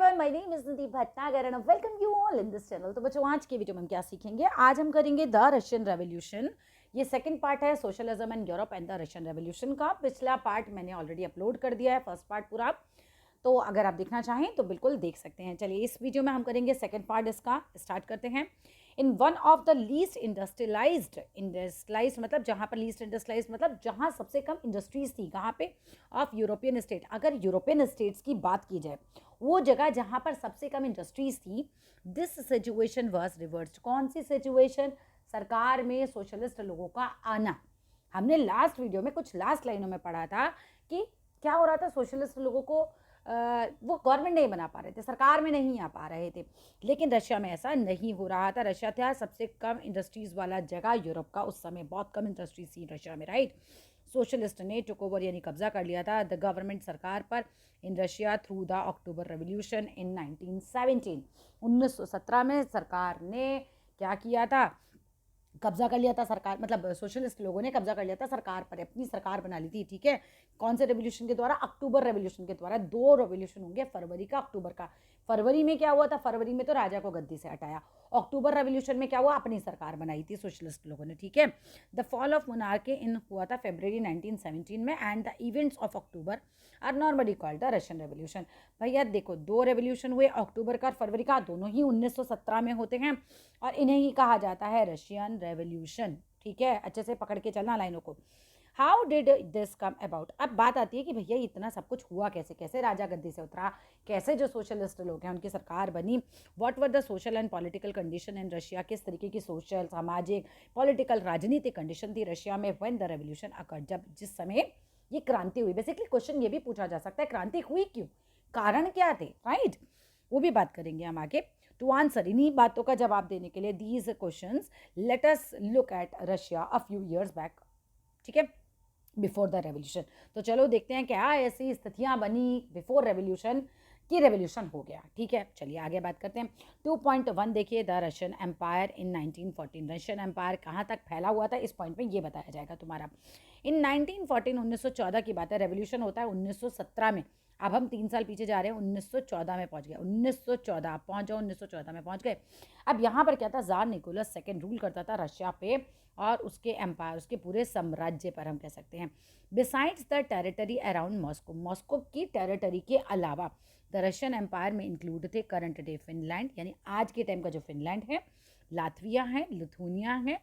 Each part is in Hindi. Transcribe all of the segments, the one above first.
Everyone, my name is Nidhi Bhatnagar and welcome you all in this channel. तो बच्चों, आज के वीडियो में हम क्या सीखेंगे? आज हम करेंगे द रशियन रेवोल्यूशन। ये सेकंड पार्ट है, socialism in Europe and the Russian revolution का। पिछला पार्ट मैंने ऑलरेडी अपलोड कर दिया है, फर्स्ट पार्ट पूरा। तो अगर आप देखना चाहें तो बिल्कुल देख सकते हैं। चलिए, इस वीडियो में हम करेंगे सेकंड पार्ट इसका। स्टार्ट करते हैं। In one of the least industrialised मतलब जहाँ पर लीस्ट इंडस्ट्रियलाइज्ड मतलब जहाँ सबसे कम इंडस्ट्रीज थी, कहाँ पे? Of European state. अगर यूरोपियन स्टेट्स की बात की जाए, वो जगह जहाँ पर सबसे कम इंडस्ट्रीज थी, दिस सिचुएशन वाज रिवर्स्ड। कौन सी सिचुएशन? सरकार में सोशलिस्ट लोगों का आना। हमने लास्ट वीडियो में कुछ लास्ट लाइनों में पढ़ा था कि क्या हो रहा था, सोशलिस्ट लोगों को वो गवर्नमेंट नहीं बना पा रहे थे, सरकार में नहीं आ पा रहे थे। लेकिन रशिया में ऐसा नहीं हो रहा था। रशिया था सबसे कम इंडस्ट्रीज वाला जगह यूरोप का। उस समय बहुत कम इंडस्ट्रीज थी रशिया में, राइट। सोशलिस्ट ने टुक ओवर यानी कब्जा कर लिया था द गवर्नमेंट, सरकार पर, in Russia through the October revolution in 1917। 1917 में सरकार ने क्या किया था? कब्जा कर लिया था सरकार, मतलब सोशलिस्ट लोगों ने कब्जा कर लिया था सरकार पर, अपनी सरकार बना ली थी। ठीक है, कौन से रेवोल्यूशन के द्वारा? अक्टूबर रेवोल्यूशन के द्वारा। दो रेवोल्यूशन होंगे, फरवरी का, अक्टूबर का। फरवरी में क्या हुआ था? फरवरी में तो राजा को गद्दी से हटाया। अक्टूबर रेवोल्यूशन में क्या हुआ? अपनी सरकार बनाई थी सोशलिस्ट लोगों ने। ठीक है, the fall of monarchy in हुआ था फरवरी 1917 में, and the events of October are normally called the Russian revolution. भैया देखो, दो रेवोल्यूशन हुए, अक्टूबर का और फरवरी का, दोनों ही 1917 में होते हैं और इन्हें ही कहा जाता है रशियन रेवोल्यूशन। ठीक है, अच्छे से पकड़ के चलना लाइनों को। How did this come about? अब बात आती है कि भैया इतना सब कुछ हुआ कैसे? कैसे राजा गद्दी से उतरा? कैसे जो सोशलिस्ट लोग हैं उनकी सरकार बनी? What were the social and political condition in Russia? किस तरीके की सोशल, सामाजिक, पॉलिटिकल, राजनीतिक कंडीशन थी रशिया में व्हेन द रेवोल्यूशन अकर्ड, जब जिस समय ये क्रांति हुई? बेसिकली क्वेश्चन ये भी पूछा जा सकता है, क्रांति हुई क्यों, कारण क्या थे, राइट? वो भी बात करेंगे हम आगे। टू आंसर इन्हीं बातों का जवाब देने के लिए these questions, let us look at Russia a few years back. ठीक है, बिफोर द रेवोल्यूशन। तो चलो देखते हैं क्या ऐसी स्थितियां बनी बिफोर रेवोल्यूशन कि रेवोल्यूशन हो गया। ठीक है, चलिए आगे बात करते हैं। 2.1 देखिए, the Russian empire in 1914। Russian empire कहाँ तक फैला हुआ था, इस पॉइंट में ये बताया जाएगा तुम्हारा। इन 1914, 1914 की बात है। रेवोल्यूशन होता है 1917 में। अब हम 3 साल पीछे जा रहे हैं, 1914 में पहुंच गए। 1914 पहुंच जाओ, 1914 में पहुंच गए। अब यहाँ पर क्या था? जार निकोलस सेकेंड रूल करता था रशिया पे और उसके एम्पायर, उसके पूरे साम्राज्य पर हम कह सकते हैं। Besides the territory around Moscow, Moscow की टेरिटरी के अलावा द रशियन एम्पायर में इंक्लूड थे करंट डे फिनलैंड, यानी आज के टाइम का जो फिनलैंड है, लातविया है, लिथुनिया है,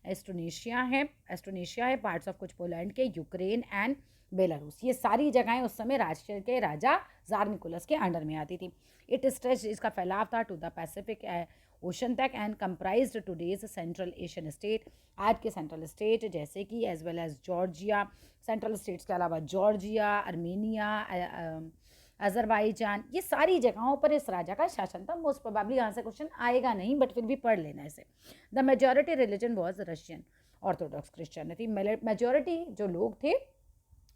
एस्टोनेशिया है, पार्ट्स ऑफ कुछ पोलैंड के, यूक्रेन एंड बेलारूस। ये सारी जगहें उस समय राष्ट्र के राजा जार निकोलस के अंडर में आती थी। इट स्ट्रेच, इसका फैलाव था टू द पैसिफिक ओशन तक, and comprised today's central Asian state, आज के सेंट्रल स्टेट जैसे कि as well as Georgia, central states के अलावा जॉर्जिया, अर्मेनिया, अजरबैजान, ये सारी जगहों पर इस राजा का शासन था। मोस्ट प्रोबेबली यहाँ से क्वेश्चन आएगा नहीं, बट फिर भी पढ़ लेना इसे। The majority religion was Russian Orthodox Christianity. Majority जो लोग थे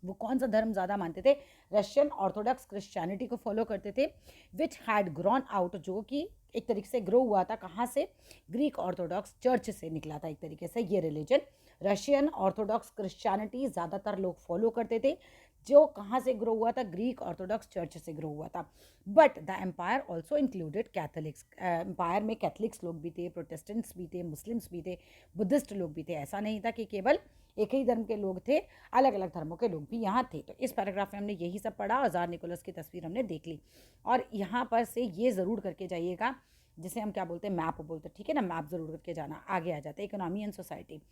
वो कौन सा धर्म ज़्यादा मानते थे? रशियन ऑर्थोडॉक्स क्रिश्चियनिटी को फॉलो करते थे, विच हैड ग्रोन आउट, जो कि एक तरीके से ग्रो हुआ था। कहाँ से? ग्रीक ऑर्थोडॉक्स चर्च से निकला था एक तरीके से ये रिलीजन। रशियन ऑर्थोडॉक्स क्रिश्चियनिटी ज़्यादातर लोग फॉलो करते थे, जो कहाँ से ग्रो हुआ था? ग्रीक ऑर्थोडॉक्स चर्च से ग्रो हुआ था। But the empire also included Catholics, empire में कैथलिक्स लोग भी थे, प्रोटेस्टेंट्स भी थे, मुस्लिम्स भी थे, बुद्धिस्ट लोग भी थे। ऐसा नहीं था कि केवल एक ही धर्म के लोग थे, अलग अलग धर्मों के लोग भी यहाँ थे। तो इस पैराग्राफ में हमने यही सब पढ़ा और जार निकोलस की तस्वीर हमने देख ली। और यहाँ पर से ये ज़रूर करके जाइएगा, जिसे हम क्या बोलते हैं? मैप बोलते हैं। ठीक है ना, मैप ज़रूर करके जाना। आगे आ जाते हैं, economy and society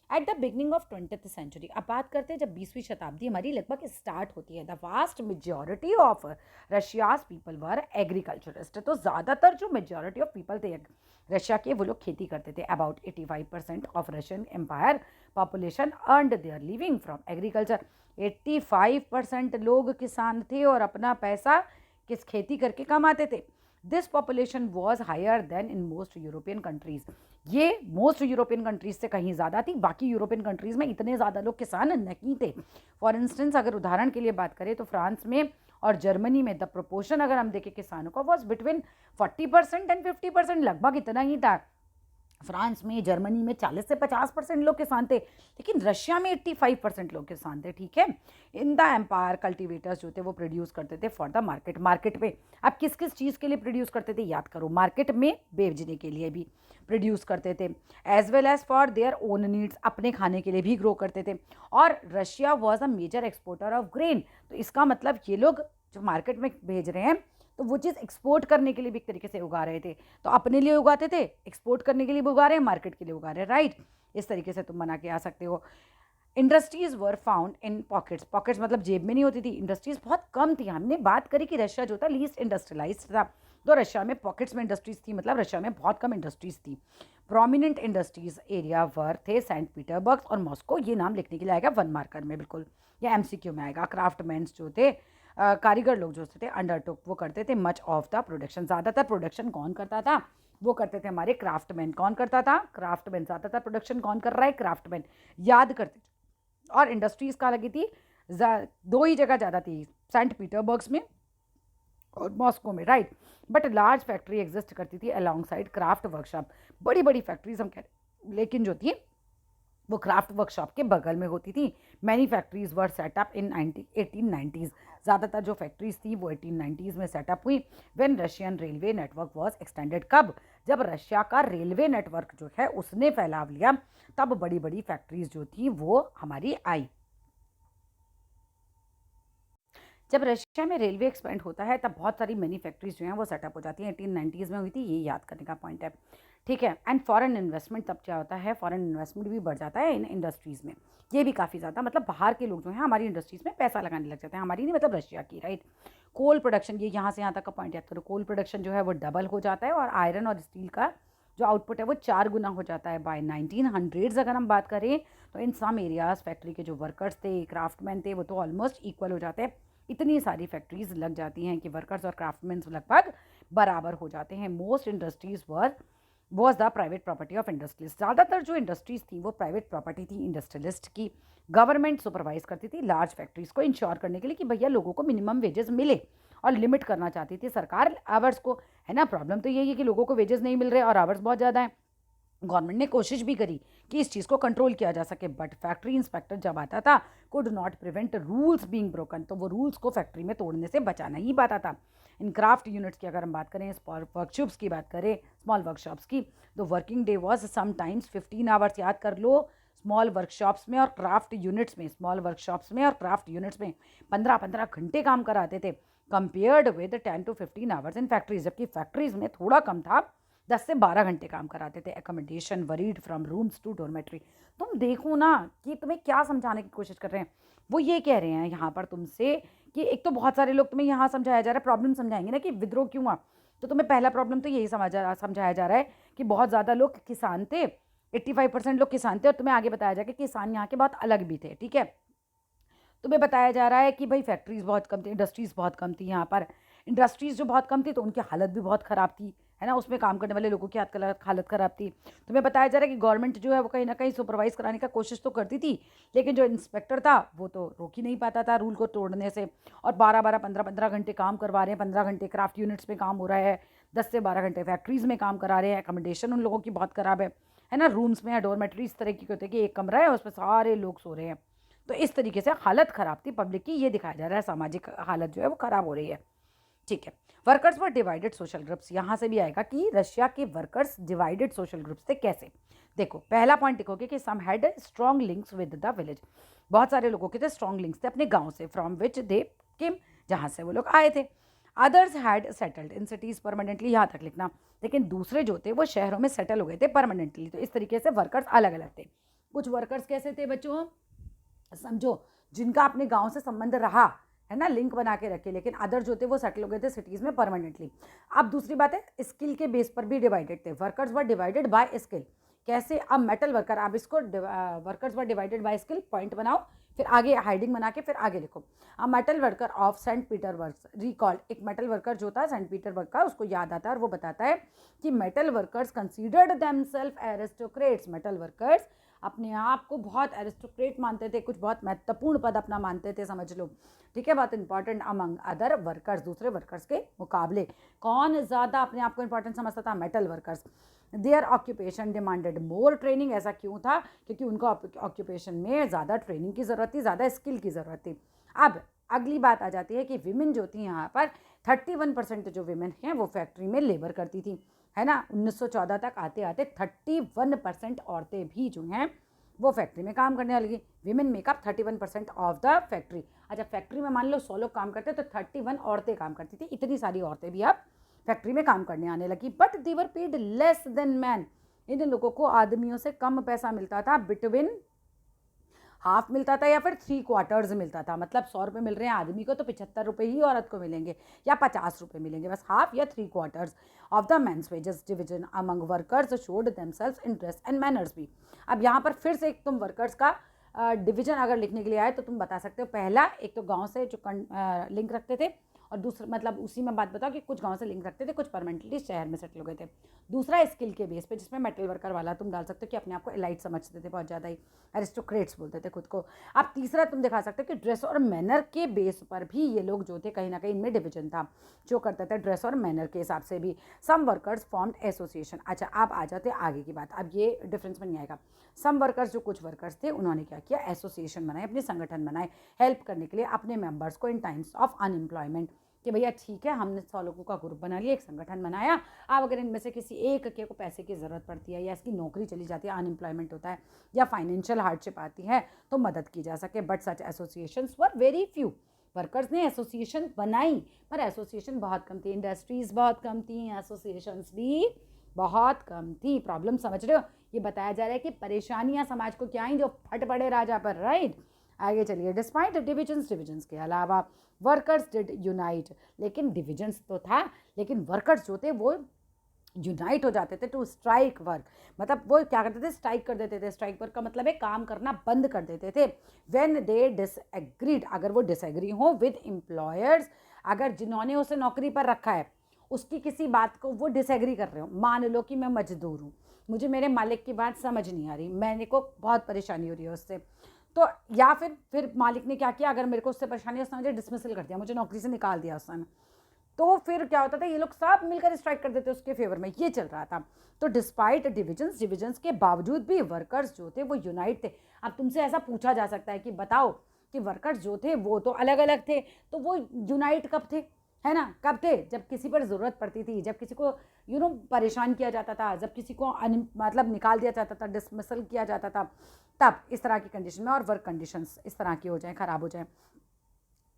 at the beginning of 20th century. अब बात करते हैं जब 20वीं शताब्दी हमारी लगभग स्टार्ट होती है। The vast majority of Russia's people were agriculturist. तो ज़्यादातर जो मेजॉरिटी ऑफ पीपल थे रशिया के, वो लोग खेती करते थे। About 85% of Russian empire population earned their living from agriculture. 85% लोग किसान थे और अपना पैसा किस खेती करके कमाते थे। This population was higher than in most European countries. ये मोस्ट यूरोपियन कंट्रीज से कहीं ज़्यादा थी। बाकी यूरोपियन कंट्रीज़ में इतने ज़्यादा लोग किसान नहीं थे। फॉर इंस्टेंस अगर उदाहरण के लिए बात करें तो फ्रांस में और जर्मनी में द प्रोपोर्शन अगर हम देखें किसानों का, वॉज बिटवीन 40% एंड 50%, लगभग इतना ही था। फ्रांस में, जर्मनी में 40 से 50% लोग किसान थे, लेकिन रशिया में 85% लोग किसान थे, ठीक है। इन द एम्पायर कल्टिवेटर्स जो थे वो प्रोड्यूस करते थे फॉर द मार्केट। मार्केट में अब किस किस चीज़ के लिए प्रोड्यूस करते थे याद करो, मार्केट में बेचने के लिए भी प्रोड्यूस करते थे, as well as for their own needs, अपने खाने के लिए भी ग्रो करते थे। और Russia was a major exporter of grain, तो इसका मतलब ये लोग जो मार्केट में भेज रहे हैं तो वो चीज़ एक्सपोर्ट करने के लिए भी एक तरीके से उगा रहे थे। तो अपने लिए उगाते थे, एक्सपोर्ट करने के लिए भी उगा रहे हैं, मार्केट के लिए उगा रहे हैं, राइट। इस तरीके से तुम बना के आ सकते हो। Industries were found in pockets, pockets मतलब जेब में नहीं होती थी, इंडस्ट्रीज बहुत कम थी। हमने बात करी कि रशिया जो था लीस्ट इंडस्ट्रियलाइज था, तो रशिया में पॉकेट्स में इंडस्ट्रीज थी, मतलब रशिया में बहुत कम इंडस्ट्रीज थी। प्रोमिनेंट इंडस्ट्रीज एरिया वर थे सेंट पीटरबर्ग और मॉस्को, ये नाम लिखने के लिए आएगा 1 मार्कर में बिल्कुल, या एमसीक्यू में आएगा। क्राफ्टमैन्स जो थे, कारीगर लोग जो थे, अंडरटुक, वो करते थे मच ऑफ द प्रोडक्शन, ज़्यादातर प्रोडक्शन कौन करता था, वो करते थे हमारे क्राफ्टमैन। कौन करता था, क्राफ्टमैन। ज़्यादातर प्रोडक्शन कौन कर रहा है, क्राफ्टमैन, याद करते। और इंडस्ट्रीज कहाँ लगी थी, 2 ही जगह ज़्यादा थी, सेंट पीटरबर्ग्स में और मॉस्को में, right. But large factory exist करती थी अलॉन्ग साइड क्राफ्ट वर्कशॉप, बड़ी बड़ी फैक्ट्रीज हम कह रहे, लेकिन जो थी वो क्राफ्ट वर्कशॉप के बगल में होती थी। Many factories were set up in 1890s, ज़्यादातर जो फैक्ट्रीज थी वो 1890s में सेटअप हुई। When Russian railway network was extended, कब, जब रशिया का रेलवे नेटवर्क जो है उसने फैलाव लिया, तब बड़ी बड़ी फैक्ट्रीज जो थी वो हमारी आई। जब रशिया में रेलवे एक्सपेंड होता है तब बहुत सारी मैनी फैक्ट्रीज जो हैं वो सेटअप हो जाती हैं, 1890s में हुई थी, ये याद करने का पॉइंट है, ठीक है। एंड फॉरेन इन्वेस्टमेंट तब क्या होता है, फॉरेन इन्वेस्टमेंट भी बढ़ जाता है इन इंडस्ट्रीज़ में, ये भी काफ़ी ज़्यादा, मतलब बाहर के लोग जो हैं हमारी इंडस्ट्रीज़ में पैसा लगाने लग जाते हैं, हमारी नहीं मतलब रशिया की, राइट। कोल प्रोडक्शन, ये यहाँ से यहाँ तक का पॉइंट याद करो, कोल प्रोडक्शन जो है वो डबल हो जाता है और आयरन और स्टील का जो आउटपुट है वो 4 गुना हो जाता है बाय 1900s। अगर हम बात करें तो इन सम एरियाज फैक्ट्री के जो वर्कर्स थे, क्राफ्टमैन थे, वो तो ऑलमोस्ट इक्वल हो जाते हैं। इतनी सारी फैक्ट्रीज लग जाती हैं कि वर्कर्स और क्राफ्टमैन लगभग बराबर हो जाते हैं। Most industries was the private property of industrialist, ज़्यादातर जो इंडस्ट्रीज थी वो प्राइवेट प्रॉपर्टी थी इंडस्ट्रियलिस्ट की। गवर्नमेंट सुपरवाइज करती थी लार्ज फैक्ट्रीज को इंश्योर करने के लिए कि भैया लोगों को मिनिमम वेजेस मिले, और लिमिट करना चाहती थी सरकार आवर्स को, है ना। प्रॉब्लम तो यही है कि लोगों को वेजेस नहीं मिल रहे और आवर्स बहुत ज़्यादा हैं। गवर्नमेंट ने कोशिश भी करी कि इस चीज़ को कंट्रोल किया जा सके, बट फैक्ट्री इंस्पेक्टर जब आता था could not prevent rules being broken, तो वो रूल्स को फैक्ट्री में तोड़ने से बचा नहीं पाता था। इन क्राफ्ट यूनिट्स की अगर हम बात करें, वर्कशॉप्स की बात करें, स्मॉल वर्कशॉप्स की, तो working day was sometimes 15 hours, याद कर लो। स्मॉल वर्कशॉप्स में और क्राफ्ट यूनिट्स में, स्मॉल वर्कशॉप्स में और क्राफ्ट यूनिट्स में 15-15 घंटे काम कराते थे, compared with 10 to 15 hours in factories, जबकि फैक्ट्रीज में थोड़ा कम था, 10 से 12 घंटे काम कराते थे। Accommodation varied from rooms to dormitory. तुम देखो ना कि तुम्हें क्या समझाने की कोशिश कर रहे हैं, वो ये कह रहे हैं यहाँ पर तुमसे कि एक तो बहुत सारे लोग तुम्हें यहाँ समझाया जा रहा है, प्रॉब्लम समझाएंगे ना कि विद्रोह क्यों हुआ, तो तुम्हें पहला प्रॉब्लम तो यही समझाया जा रहा है कि बहुत ज़्यादा लोग किसान थे, 85% लोग किसान थे, और तुम्हें आगे बताया जाएगा कि किसान यहाँ के बहुत अलग भी थे, ठीक है। तुम्हें बताया जा रहा है कि भाई फैक्ट्रीज बहुत कम थी, इंडस्ट्रीज़ बहुत कम थी यहाँ पर। इंडस्ट्रीज़ जो बहुत कम थी तो उनकी हालत भी बहुत ख़राब थी, है ना, उसमें काम करने वाले लोगों की हालत ख़राब थी। तुम्हें बताया जा रहा है कि गवर्नमेंट जो है वो कहीं ना कहीं सुपरवाइज़ कराने का कोशिश तो करती थी, लेकिन जो इंस्पेक्टर था वो तो रोक ही नहीं पाता था रूल को तोड़ने से। और 12-12, 15-15 घंटे काम करवा रहे हैं, 15 घंटे क्राफ्ट यूनिट्स में काम हो रहा है, 10 से 12 घंटे फैक्ट्रीज़ में काम करा रहे हैं। एकोमोडेशन उन लोगों की बहुत ख़राब है ना, रूम्स में या डोरमेट्री इस तरह की होते हैं कि एक कमरा है उसमें सारे लोग सो रहे हैं, तो इस तरीके से हालत ख़राब थी पब्लिक की, ये दिखाया जा रहा है, सामाजिक हालत जो है वो ख़राब हो रही है, ठीक है। Workers were divided social groups, यहाँ से भी आएगा कि रशिया के वर्कर्स डिवाइडेड सोशल ग्रुप्स थे, कैसे। देखो पहला पॉइंट लिखोगे कि some had strong links with the village, बहुत सारे लोगों के थे स्ट्रॉन्ग लिंक्स थे अपने गांव से, फ्रॉम विच दे केम, जहाँ से वो लोग आए थे। Others had settled in cities permanently, यहाँ तक लिखना। लेकिन दूसरे जो थे वो शहरों में सेटल हो गए थे परमानेंटली, तो इस तरीके से वर्कर्स अलग अलग थे। कुछ वर्कर्स कैसे थे बच्चों, समझो, जिनका अपने गांव से संबंध रहा, है ना, लिंक बना के रखे, लेकिन अदर जो थे वो सेटल हो गए थे सिटीज़ में परमानेंटली। अब दूसरी बात है, स्किल के बेस पर भी डिवाइडेड थे, workers were divided by skill, कैसे। अब मेटल वर्कर, आप इसको workers were divided by skill point बनाओ, फिर आगे हाइडिंग बना के फिर आगे लिखो। अब metal worker of Saint Petersburg recalled, एक मेटल वर्कर जो था सेंट पीटरबर्ग का, उसको याद आता है और वो बताता है कि metal workers considered themself aristocrats, metal workers अपने आप को बहुत एरिस्टोक्रेट मानते थे, कुछ बहुत महत्वपूर्ण पद अपना मानते थे, समझ लो, ठीक है। बहुत इंपॉर्टेंट अमंग अदर वर्कर्स, दूसरे वर्कर्स के मुकाबले कौन ज़्यादा अपने आप को इंपॉर्टेंट समझता था, metal workers. Their occupation demanded more training. ऐसा क्यों था? क्योंकि उनको ऑक्यूपेशन में ज़्यादा ट्रेनिंग की ज़रूरत थी, ज़्यादा स्किल की ज़रूरत थी। अब अगली बात आ जाती है कि विमेन जो थी यहाँ पर 31% जो विमेन हैं वो फैक्ट्री में लेबर करती थी, है ना। 1914 तक आते आते 31% औरतें भी जो हैं वो फैक्ट्री में काम करने वाली। Women makeup 31% of the factory. अच्छा, फैक्ट्री में मान लो 100 लोग काम करते तो 31 औरतें काम करती थी। इतनी सारी औरतें भी अब फैक्ट्री में काम करने आने लगी। But they were paid less than man. इन लोगों को आदमियों से कम पैसा मिलता था, बिटवीन हाफ मिलता था या फिर 3/4 मिलता था। मतलब 100 रुपये मिल रहे हैं आदमी को तो 75 रुपये ही औरत को मिलेंगे या 50 रुपये मिलेंगे, बस हाफ या 3/4 of the men's wages division among workers showed themselves in dress and manners भी। अब यहाँ पर फिर से एक तुम वर्कर्स का डिवीजन अगर लिखने के लिए आए तो तुम बता सकते हो, पहला एक तो गांव से जो लिंक रखते थे, और दूसरा मतलब उसी में बात बताओ कि कुछ गांव से लिंक रखते थे, कुछ परमानेंटली शहर में सेटल हो गए थे। दूसरा स्किल के बेस पे, जिसमें मेटल वर्कर वाला तुम डाल सकते हो कि अपने आप को एलाइट समझते थे, बहुत ज़्यादा ही एरिस्टोक्रेट्स बोलते थे खुद को। अब तीसरा तुम दिखा सकते हो कि ड्रेस और मैनर के बेस पर भी ये लोग जो थे कहीं ना कहीं इनमें डिवीजन था जो करते थे ड्रेस और मैनर के हिसाब से भी। Some workers formed association. अच्छा, अब आ जाते आगे की बात, अब ये डिफरेंस में नहीं आएगा। सम वर्कर्स, जो कुछ वर्कर्स थे, उन्होंने क्या किया, एसोसिएशन बनाए, अपने संगठन बनाए हेल्प करने के लिए अपने मेंबर्स को इन टाइम्स ऑफ अनएम्प्लॉयमेंट। कि भैया ठीक है, हमने 100 लोगों का ग्रुप बना लिया, एक संगठन बनाया, अब अगर इनमें से किसी एक के को पैसे की ज़रूरत पड़ती है या इसकी नौकरी चली जाती है, अनएम्प्लॉयमेंट होता है या फाइनेंशियल हार्डशिप आती है तो मदद की जा सके। But such associations were very few. Workers ने एसोसिएशन बनाई पर एसोसिएशन बहुत कम थी, इंडस्ट्रीज़ बहुत कम थी, एसोसिएशंस भी बहुत कम थी। प्रॉब्लम समझ रहे हो? ये बताया जा रहा है कि परेशानियां समाज को क्या आई जो फट पड़े राजा पर, राइट। आगे चलिए। डिस्पाइट डिविजन्स के अलावा वर्कर्स डिड यूनाइट। लेकिन डिविजन्स तो था, लेकिन वर्कर्स जो थे वो यूनाइट हो जाते थे टू स्ट्राइक वर्क। मतलब वो क्या करते थे, स्ट्राइक कर देते थे। स्ट्राइक वर्क का मतलब है काम करना बंद कर देते थे। व्हेन दे डिसएग्रीड, अगर वो डिसएग्री हो विद एम्प्लॉयर्स, अगर जिन्होंने उसे नौकरी पर रखा है उसकी किसी बात को वो डिसएग्री कर रहे हो। मान लो कि मैं मजदूर हूँ, मुझे मेरे मालिक की बात समझ नहीं आ रही, मैंने को बहुत परेशानी हो रही है उससे, तो या फिर मालिक ने क्या किया, अगर मेरे को उससे परेशानी है उसने मुझे डिसमिसल कर दिया, मुझे नौकरी से निकाल दिया उसने, तो फिर क्या होता था, ये लोग सब मिलकर स्ट्राइक कर देते उसके फेवर में। ये चल रहा था। तो डिस्पाइट डिविजन्स के बावजूद भी वर्कर्स जो थे वो यूनाइट थे। अब तुमसे ऐसा पूछा जा सकता है कि बताओ कि वर्कर्स जो थे वो तो अलग अलग थे, तो वो यूनाइट कब थे, है ना, कब थे? जब किसी पर ज़रूरत पड़ती थी, जब किसी को परेशान किया जाता था, जब किसी को मतलब निकाल दिया जाता था, डिसमिसल किया जाता था, तब इस तरह की कंडीशन में, और वर्क कंडीशंस इस तरह की हो जाए, ख़राब हो जाए,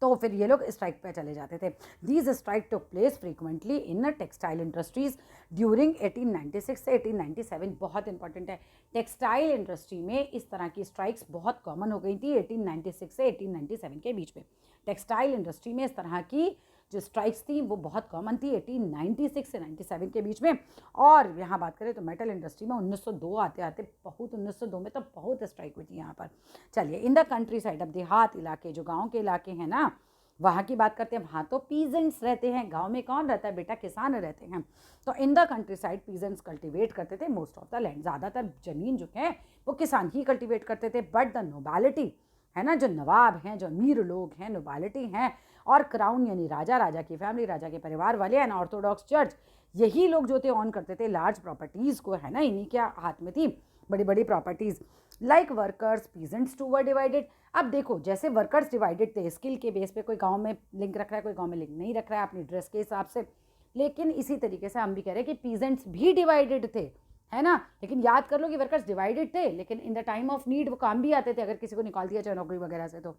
तो फिर ये लोग स्ट्राइक पे चले जाते थे। These strike took place frequently in textile industries during 1896 से 1897। बहुत इंपॉर्टेंट है, टेक्सटाइल इंडस्ट्री में इस तरह की स्ट्राइक्स बहुत कॉमन हो गई थी 1896 से 1897 के बीच में। टेक्सटाइल इंडस्ट्री में इस तरह की जो स्ट्राइक्स थी वो बहुत कॉमन थी 1896 से 97 के बीच में। और यहाँ बात करें तो मेटल इंडस्ट्री में 1902 आते आते बहुत, 1902 में तो बहुत स्ट्राइक हुई थी यहाँ पर। चलिए, इन द कंट्री साइड, अब देहात इलाके, जो गाँव के इलाके हैं ना, वहाँ की बात करते हैं। वहाँ तो पीजेंट्स रहते हैं। गांव में कौन रहता है बेटा? किसान रहते हैं। तो in the country side peasants cultivate करते थे मोस्ट ऑफ द लैंड। ज़्यादातर ज़मीन जो है वो किसान ही कल्टिवेट करते थे। बट द नोबैलिटी, है ना, जो नवाब हैं, जो अमीर लोग हैं, नोबैलिटी हैं, और क्राउन यानी राजा, राजा की फैमिली, राजा के परिवार वाले, एंड ऑर्थोडॉक्स चर्च, यही लोग जो थे ऑन करते थे लार्ज प्रॉपर्टीज़ को, है ना, इन्हीं के हाथ में थी बड़ी बड़ी properties. Like workers peasants too were divided. अब देखो, जैसे वर्कर्स डिवाइडेड थे स्किल के बेस पे, कोई गांव में लिंक रख रहा है, कोई गांव में लिंक नहीं रख रहा है अपनी ड्रेस के हिसाब से, लेकिन इसी तरीके से हम भी कह रहे हैं कि पीजेंट्स भी डिवाइडेड थे, है ना। लेकिन याद कर लो कि वर्कर्स डिवाइडेड थे, लेकिन in the time of need वो काम भी आते थे, अगर किसी को निकाल दिया जाए नौकरी वगैरह से तो,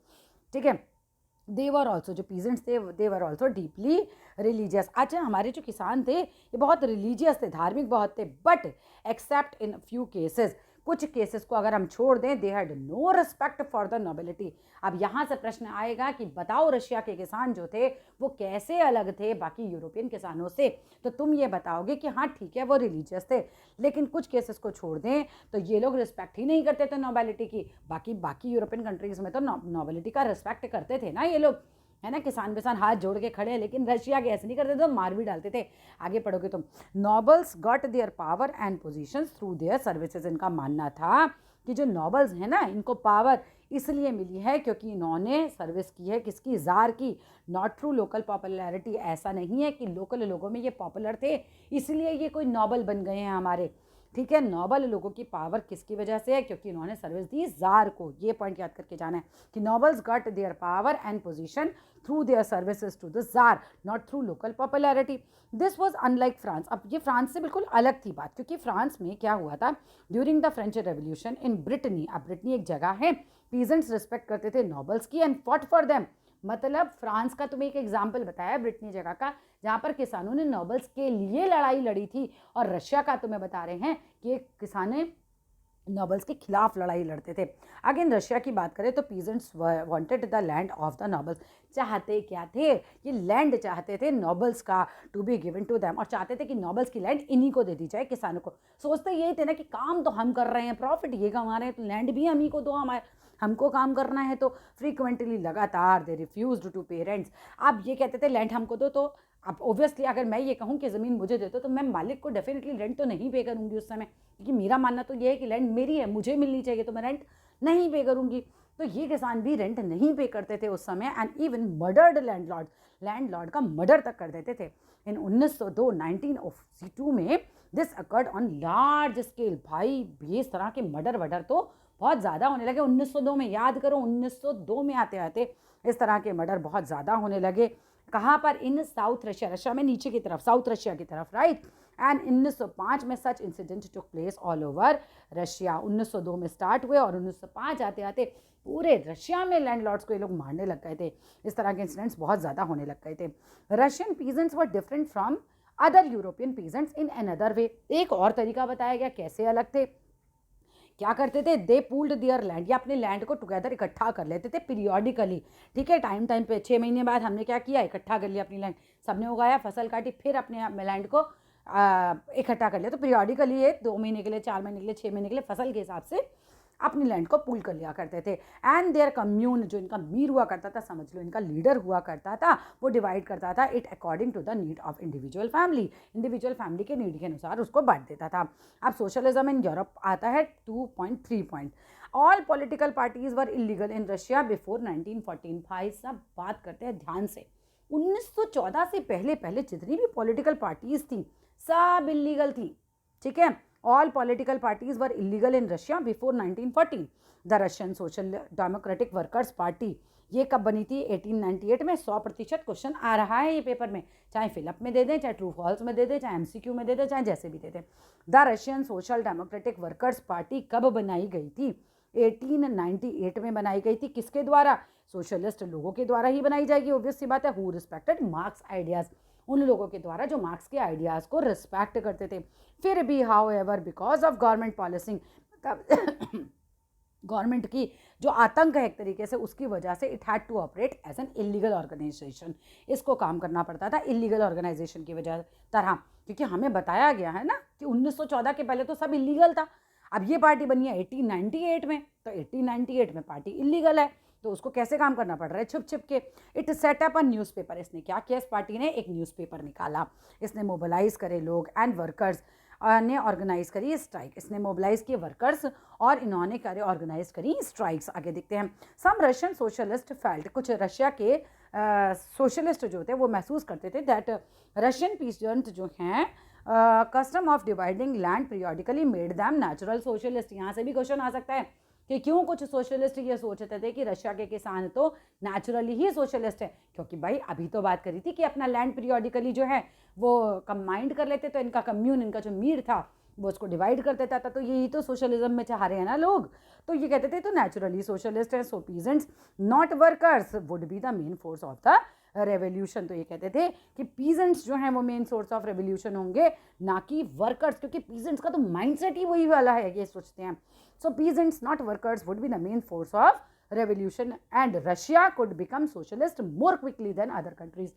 ठीक है। दे वर ऑल्सो, जो पीजेंट्स थे दे वर ऑल्सो डीपली रिलीजियस। अच्छा, हमारे जो किसान थे ये बहुत रिलीजियस थे, धार्मिक बहुत थे। But except in few cases, cases केसेस को अगर हम छोड़ दें, they had no respect for the nobility. अब यहाँ से प्रश्न आएगा कि बताओ रशिया के किसान जो थे वो कैसे अलग थे बाकी यूरोपियन किसानों से? तो तुम ये बताओगे कि हाँ ठीक है वो रिलीजियस थे, लेकिन कुछ केसेस को छोड़ दें तो ये लोग रिस्पेक्ट ही नहीं करते थे नोबिलिटी की। बाकी यूरोपियन कंट्रीज में तो नोबिलिटी का रिस्पेक्ट करते थे ना ये लोग, है ना। किसान विसान हाथ जोड़ के खड़े हैं, लेकिन रशिया के ऐसे नहीं करते थे, मार भी डालते थे। आगे पढ़ोगे तुम। Nobles got their power and positions through their services. इनका मानना था कि जो नॉबल्स हैं ना, इनको पावर इसलिए मिली है क्योंकि इन्होंने सर्विस की है किसकी? जार की। Not through local popularity. ऐसा नहीं है कि लोकल लोगों में ये पॉपुलर थे इसलिए ये कोई नॉबल बन गए हैं हमारे। ठीक है। नोबल लोगों की पावर किसकी वजह से है? क्योंकि इन्होंने सर्विस दी जार को। ये पॉइंट याद करके जाना है कि nobles got their power and position through their services to the czar, not through local popularity. This was unlike France. अब ये फ्रांस से बिल्कुल अलग थी बात, क्योंकि फ्रांस में क्या हुआ था during the French revolution in Brittany, अब ब्रिटनी एक जगह है, पीजेंट्स रिस्पेक्ट करते थे नोबल्स की एंड फॉट फॉर देम। मतलब फ्रांस का तुम्हें एक एग्जाम्पल बताया ब्रिटनी जगह का, जहाँ पर किसानों ने नोबल्स के लिए लड़ाई लड़ी थी। और रशिया का तुम्हें बता रहे हैं कि किसाने नोबल्स के खिलाफ लड़ाई लड़ते थे। अगेन रशिया की बात करें तो peasants wanted the land of the nobles. चाहते क्या थे? ये लैंड चाहते थे नोबल्स का to be given to them, और चाहते थे कि नोबल्स की लैंड इन्हीं को दे दी जाए, किसानों को। सोचते यही थे ना कि काम तो हम कर रहे हैं, प्रॉफिट ये कमा रहे हैं, तो लैंड भी हम ही को दो, हमारे हमको काम करना है। तो फ्रीक्वेंटली लगातार दे रिफ्यूज टू पेरेंट्स। अब ये कहते थे लैंड हमको दो, तो अब ऑब्वियसली अगर मैं ये कहूँ कि ज़मीन मुझे दे दो तो मैं मालिक को डेफिनेटली रेंट तो नहीं पे करूँगी उस समय, क्योंकि मेरा मानना तो ये है कि लैंड मेरी है, मुझे मिलनी चाहिए, तो मैं रेंट नहीं पे करूँगी। तो ये किसान भी रेंट नहीं पे करते थे उस समय, एंड इवन मर्डर्ड लैंडलॉर्ड का मर्डर तक कर देते थे। इन 1902 1902 में this occurred on large scale. भाई इस तरह के मर्डर तो बहुत ज़्यादा होने लगे 1902 में। याद करो 1902 में आते आते इस तरह के मर्डर बहुत ज़्यादा होने लगे। कहाँ पर? इन साउथ रशिया, रशिया में नीचे की तरफ, साउथ रशिया की तरफ, राइट। एंड 1905 में such incident took place all over Russia. 1902 में स्टार्ट हुए और 1905 आते आते पूरे रशिया में लैंडलॉर्ड्स को ये लोग मारने लग गए थे। इस तरह के इंसिडेंट्स बहुत ज़्यादा होने लग गए थे। Russian peasants were different from other European peasants in another way. एक और तरीका बताया गया कैसे अलग थे। क्या करते थे? दे पूल्ड दियर लैंड, या अपने लैंड को टुगेदर इकट्ठा कर लेते थे पीरियोडिकली। ठीक है, टाइम पे 6 महीने बाद हमने क्या किया, इकट्ठा कर लिया अपनी लैंड, सबने उगाया, फसल काटी, फिर अपने लैंड को इकट्ठा कर लिया। तो पीरियोडिकली ये 2 महीने के लिए, 4 महीने के लिए, 6 महीने के लिए फसल के हिसाब से अपनी लैंड को पूल कर लिया करते थे। एंड देयर कम्यून, जो इनका मीर हुआ करता था, समझ लो इनका लीडर हुआ करता था, वो डिवाइड करता था it according to the need of individual family. Individual family के नीड के अनुसार उसको बांट देता था। अब सोशलिज्म इन यूरोप आता है 2.3 point. All political parties were illegal in Russia before 1914। भाई सब बात करते हैं ध्यान से, 1914 से पहले पहले जितनी भी पॉलिटिकल पार्टीज थी सब इलीगल थी। ठीक है, all political parties were illegal in Russia before 1914. The Russian Social Democratic Workers Party, ये कब बनी थी? 1898 में। 100% क्वेश्चन आ रहा है ये पेपर में, चाहे फिलअप में दे दें, चाहे ट्रू फॉल्स में दे दें, चाहे एमसीक्यू में दे दें, चाहे जैसे भी दे दें। The Russian social democratic workers party कब बनाई गई थी? 1898 में बनाई गई थी। किसके द्वारा? सोशलिस्ट लोगों के द्वारा ही बनाई जाएगी, ऑब्वियस सी बात है। हु रिस्पेक्टेड मार्क्स आइडियाज, उन लोगों के द्वारा जो मार्क्स के आइडियाज़ को रिस्पेक्ट करते थे। फिर भी how ever because of government policy, मतलब गवर्नमेंट की जो आतंक है एक तरीके से, उसकी वजह से it had to operate as an illegal organisation. इसको काम करना पड़ता था इलीगल ऑर्गेनाइजेशन की वजह तरह, क्योंकि हमें बताया गया है ना कि 1914 के पहले तो सब इलीगल था। अब ये पार्टी बनी है 1898 में, तो 1898 में पार्टी इलीगल है, तो उसको कैसे काम करना पड़ रहा है? छुप छुप के। It setup a newspaper. इसने क्या किया? इस पार्टी ने एक न्यूज़पेपर निकाला, इसने मोबिलाइज करे लोग एंड वर्कर्स ने ऑर्गेनाइज करी स्ट्राइक। इसने मोबिलाइज किए वर्कर्स और इन्होंने करे ऑर्गेनाइज करी स्ट्राइक्स। आगे देखते हैं। सम रशियन सोशलिस्ट फेल्ट, कुछ रशिया के सोशलिस्ट जो थे वो महसूस करते थे दैट रशियन पीजेंट जो हैं custom of dividing land periodically made them natural socialist. यहाँ से भी क्वेश्चन आ सकता है कि क्यों कुछ सोशलिस्ट ये सोचते थे कि रशिया के किसान तो नेचुरली ही सोशलिस्ट है, क्योंकि भाई अभी तो बात करी थी कि अपना लैंड पीरियोडिकली जो है वो कंबाइंड कर लेते, तो इनका कम्यून, इनका जो मीर था वो उसको डिवाइड कर देता था। तो यही तो सोशलिज्म में चाह रहे हैं ना लोग, तो ये कहते थे तो नेचुरली सोशलिस्ट है। So peasants not workers would be the main force of the revolution. तो ये कहते थे कि पीजेंट्स जो हैं वो मेन सोर्स ऑफ रेवोल्यूशन होंगे, ना कि वर्कर्स, क्योंकि पीजेंट्स का तो माइंडसेट ही वही वाला है, ये सोचते हैं। So peasants not workers would be the main force of revolution and Russia could become socialist more quickly than other countries.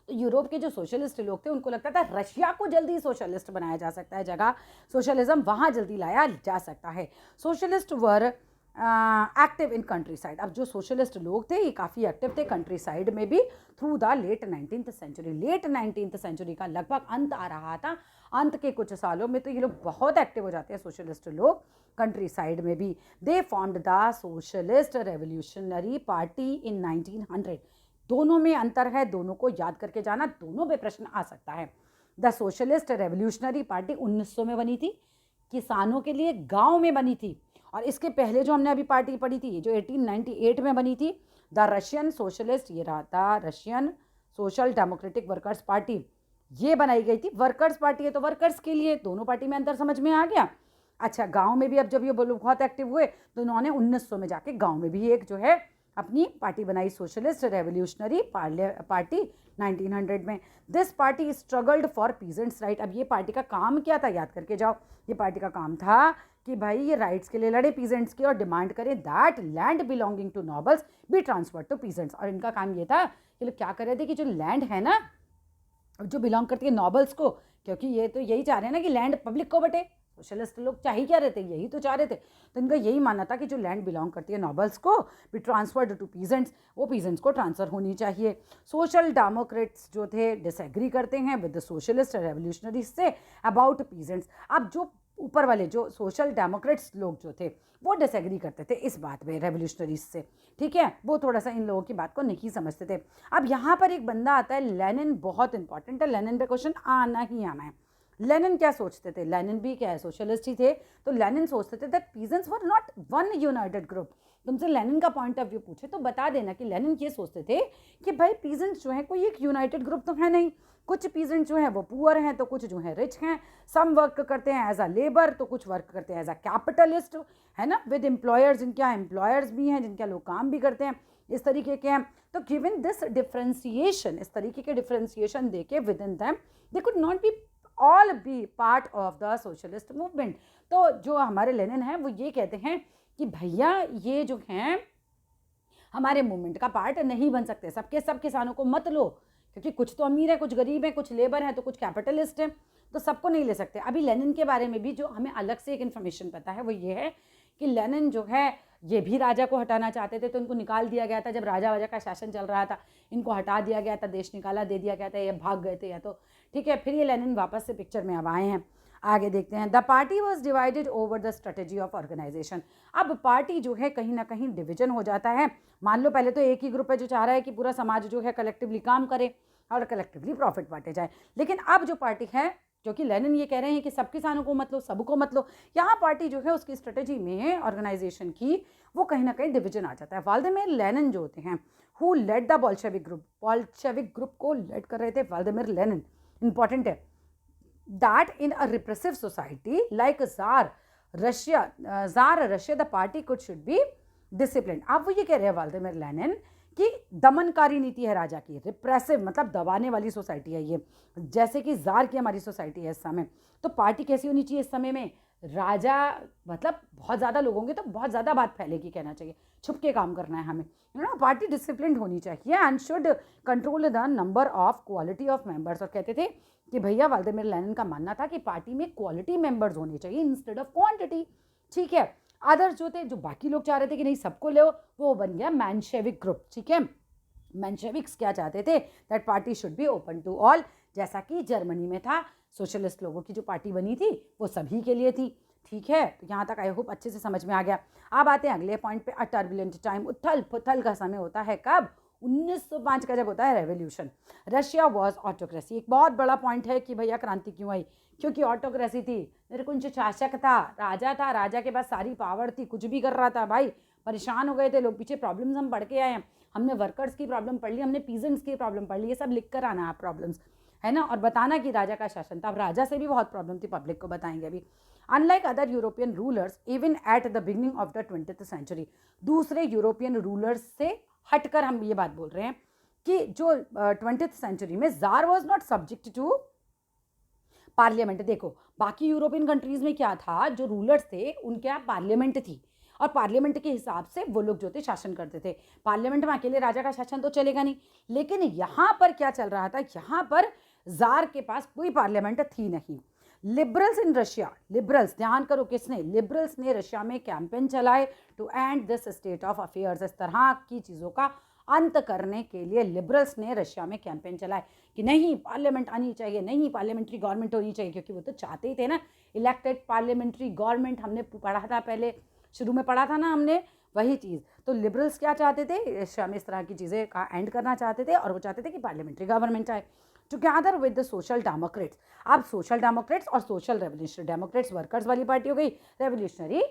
तो यूरोप के जो सोशलिस्ट लोग थे उनको लगता था रशिया को जल्दी सोशलिस्ट बनाया जा सकता है, जगह सोशलिज्म वहाँ जल्दी लाया जा सकता है। Socialist were active in country side. अब जो सोशलिस्ट लोग थे ये काफ़ी एक्टिव थे कंट्री साइड में भी through the late 19th century. Late 19th century का लगभग अंत आ रहा था, अंत के कुछ सालों में तो ये लोग बहुत एक्टिव हो जाते हैं सोशलिस्ट लोग कंट्री साइड में भी। दे formed the socialist revolutionary party इन 1900। दोनों में अंतर है, दोनों को याद करके जाना, दोनों पे प्रश्न आ सकता है। द सोशलिस्ट रेवोल्यूशनरी पार्टी 1900 में बनी थी, किसानों के लिए गांव में बनी थी। और इसके पहले जो हमने अभी पार्टी पढ़ी थी, जो 1898 में बनी थी, द रशियन सोशलिस्ट, ये रहा था Russian social democratic workers party, ये बनाई गई थी। वर्कर्स पार्टी है तो वर्कर्स के लिए, दोनों पार्टी में अंतर समझ में आ गया। अच्छा, गांव में भी अब जब ये बहुत एक्टिव हुए तो इन्होंने 1900 में जाके गांव में भी एक जो है अपनी पार्टी बनाई, सोशलिस्ट रेवोल्यूशनरी पार्टी 1900 में। This party struggled for peasants right. अब ये पार्टी का काम क्या था, याद करके जाओ। ये पार्टी का काम था कि भाई ये राइट्स के लिए लड़े पीजेंट्स के, और डिमांड करें that land belonging to nobles be transferred to peasants. और इनका काम ये था, ये लोग क्या कर रहे थे कि जो लैंड है ना, जो बिलोंग करती है नॉबल्स को, क्योंकि ये तो यही चाह रहे हैं ना कि लैंड पब्लिक को बटे। सोशलिस्ट लोग चाह ही क्या रहे थे, यही तो चाह रहे थे। तो इनका यही मानना था कि जो लैंड बिलोंग करती है नॉबल्स को भी ट्रांसफर्ड टू पीजेंट्स, वो पीजेंट्स को ट्रांसफर होनी चाहिए। सोशल डेमोक्रेट्स जो थे डिसएग्री करते हैं with the socialist revolutionary say about peasants. अब जो ऊपर वाले जो सोशल डेमोक्रेट्स लोग जो थे वो डिसएग्री करते थे इस बात में रेवोल्यूशनरीज से, ठीक है, वो थोड़ा सा इन लोगों की बात को नहीं समझते थे। अब यहाँ पर एक बंदा आता है लेनिन, बहुत इंपॉर्टेंट है, लेनिन पे क्वेश्चन आना ही आना है। लेनिन क्या सोचते थे, लेनिन भी क्या है सोशलिस्ट ही थे, तो लेनिन सोचते थे that peasants were not one United group. तुमसे लेनिन का पॉइंट ऑफ व्यू पूछे तो बता देना कि लेनिन ये सोचते थे कि भाई पीजेंट्स जो है कोई एक यूनाइटेड ग्रुप तो है नहीं, कुछ पीजेंट जो है वो पुअर हैं तो कुछ जो है रिच हैं, सम वर्क करते हैं एज अ लेबर तो कुछ वर्क करते हैं एज अ कैपिटलिस्ट, है ना, विद एम्प्लॉयर्स, जिनके यहाँ एम्प्लॉयर्स भी हैं, जिनके लोग काम भी करते हैं, इस तरीके के हैं। तो गिवन दिस डिफ्रेंसिएशन, इस तरीके के डिफ्रेंसिएशन देके with in them they could not be all B part of the socialist movement. तो जो हमारे लेनिन हैं वो ये कहते हैं कि भैया ये जो हैं हमारे मूवमेंट का पार्ट नहीं बन सकते, सबके सब किसानों को मत लो, क्योंकि कुछ तो अमीर है, कुछ गरीब है, कुछ लेबर है तो कुछ कैपिटलिस्ट है, तो सबको नहीं ले सकते। अभी लेनिन के बारे में भी जो हमें अलग से एक इन्फॉर्मेशन पता है वो ये है कि लेनिन जो है ये भी राजा को हटाना चाहते थे, तो इनको निकाल दिया गया था जब राजा वाजा का शासन चल रहा था, इनको हटा दिया गया था, देश निकाला दे दिया गया था, ये भाग गए थे या तो, ठीक है। फिर ये लेनिन वापस से पिक्चर में अब आए हैं। आगे देखते हैं, the party was divided over the strategy of organisation. अब पार्टी जो है कहीं ना कहीं डिवीजन हो जाता है। मान लो पहले तो एक ही ग्रुप है जो चाह रहा है कि पूरा समाज जो है कलेक्टिवली काम करे और कलेक्टिवली प्रॉफिट बांटे जाए, लेकिन अब जो पार्टी है, क्योंकि लेनिन ये कह रहे हैं कि सब किसानों को मत लो, सबको मत लो, यहाँ पार्टी जो है उसकी स्ट्रेटेजी में ऑर्गेनाइजेशन की वो कहीं ना कहीं डिवीजन आ जाता है। व्लादिमीर लेनिन जो होते हैं who led the Bolshevik group को लेड कर रहे थे व्लादिमीर लेनिन, इंपॉर्टेंट है, that in a repressive society like czar Russia the party could should be discipline. अब वो ये कह रहे हैं व्लादिमीर लेनिन कि दमनकारी नीति है राजा की, रिप्रेसिव मतलब दबाने वाली सोसाइटी है ये, जैसे कि जार की हमारी सोसाइटी है इस समय। तो पार्टी कैसी होनी चाहिए इस समय में, राजा मतलब बहुत ज़्यादा लोग होंगे तो बहुत ज़्यादा बात फैलेगी, कहना चाहिए छुप के काम करना है हमें, यू नो, पार्टी डिसिप्लिन होनी चाहिए and should control the number of quality of members. और कहते थे कि भैया व्लादिमीर लेनिन का मानना था कि पार्टी में क्वालिटी मेंबर्स होने चाहिए इंस्टेड ऑफ क्वांटिटी, ठीक है। अदर्स जो थे, जो बाकी लोग चाह रहे थे कि नहीं सबको लो, वो बन गया मेंशेविक ग्रुप, ठीक है। मेंशेविक्स क्या चाहते थे, that party should be open to all, जैसा कि जर्मनी में था, सोशलिस्ट लोगों की जो पार्टी बनी थी वो सभी के लिए थी, ठीक है। तो यहाँ तक आई होप अच्छे से समझ में आ गया। अब आते हैं अगले पॉइंट पे, अ टर्बुलेंट टाइम, उथल पुथल का समय होता है कब, 1905 का जब होता है रेवोल्यूशन। रशिया वॉज ऑटोक्रेसी, एक बहुत बड़ा पॉइंट है कि भैया क्रांति क्यों आई, क्योंकि ऑटोक्रेसी थी, निरकुंज शासक था, राजा के पास सारी पावर थी, कुछ भी कर रहा था भाई, परेशान हो गए थे लोग, पीछे प्रॉब्लम्स हम पढ़ के आए हैं, हमने वर्कर्स की प्रॉब्लम पढ़ ली, हमने पीजेंट्स की प्रॉब्लम पढ़ ली, ये सब लिख कर आना है प्रॉब्लम्स, है ना, और बताना कि राजा का शासन था। अब राजा से भी बहुत प्रॉब्लम थी, पब्लिक को बताएंगे अभी। Unlike other European rulers even at the beginning of the 20th century, दूसरे यूरोपियन रूलर्स से हटकर हम ये बात बोल रहे हैं कि जो 20th सेंचुरी में czar was not subject to parliament. देखो बाकी यूरोपियन कंट्रीज में क्या था, जो रूलर्स थे उनके यहाँ पार्लियामेंट थी, और पार्लियामेंट के हिसाब से वो लोग जो थे शासन करते थे। पार्लियामेंट में अकेले राजा का शासन तो चलेगा नहीं, लेकिन यहाँ पर क्या चल रहा था, यहाँ पर जार के पास कोई पार्लियामेंट थी नहीं। लिबरल्स इन रशिया, लिबरल्स ध्यान करो किसने, लिबरल्स ने रशिया में कैंपेन चलाए to end this state of affairs, इस तरह की चीज़ों का अंत करने के लिए लिबरल्स ने रशिया में कैंपेन चलाए कि नहीं पार्लियामेंट आनी चाहिए, नहीं पार्लियामेंट्री गवर्नमेंट होनी चाहिए, क्योंकि वो तो चाहते ही थे ना इलेक्टेड पार्लियामेंट्री गवर्नमेंट। हमने पढ़ा था पहले, शुरू में पढ़ा था ना हमने वही चीज़। तो लिबरल्स क्या चाहते थे, रशिया में इस तरह की चीज़ें का एंड करना चाहते थे, और वो चाहते थे कि पार्लियामेंट्री गवर्नमेंट आए। Together with the social Democrats. अब सोशल डेमोक्रेट्स और सोशल रेवोल्यूशनरी, डेमोक्रेट्स वर्कर्स वाली पार्टी हो गई, रेवोल्यूशनरी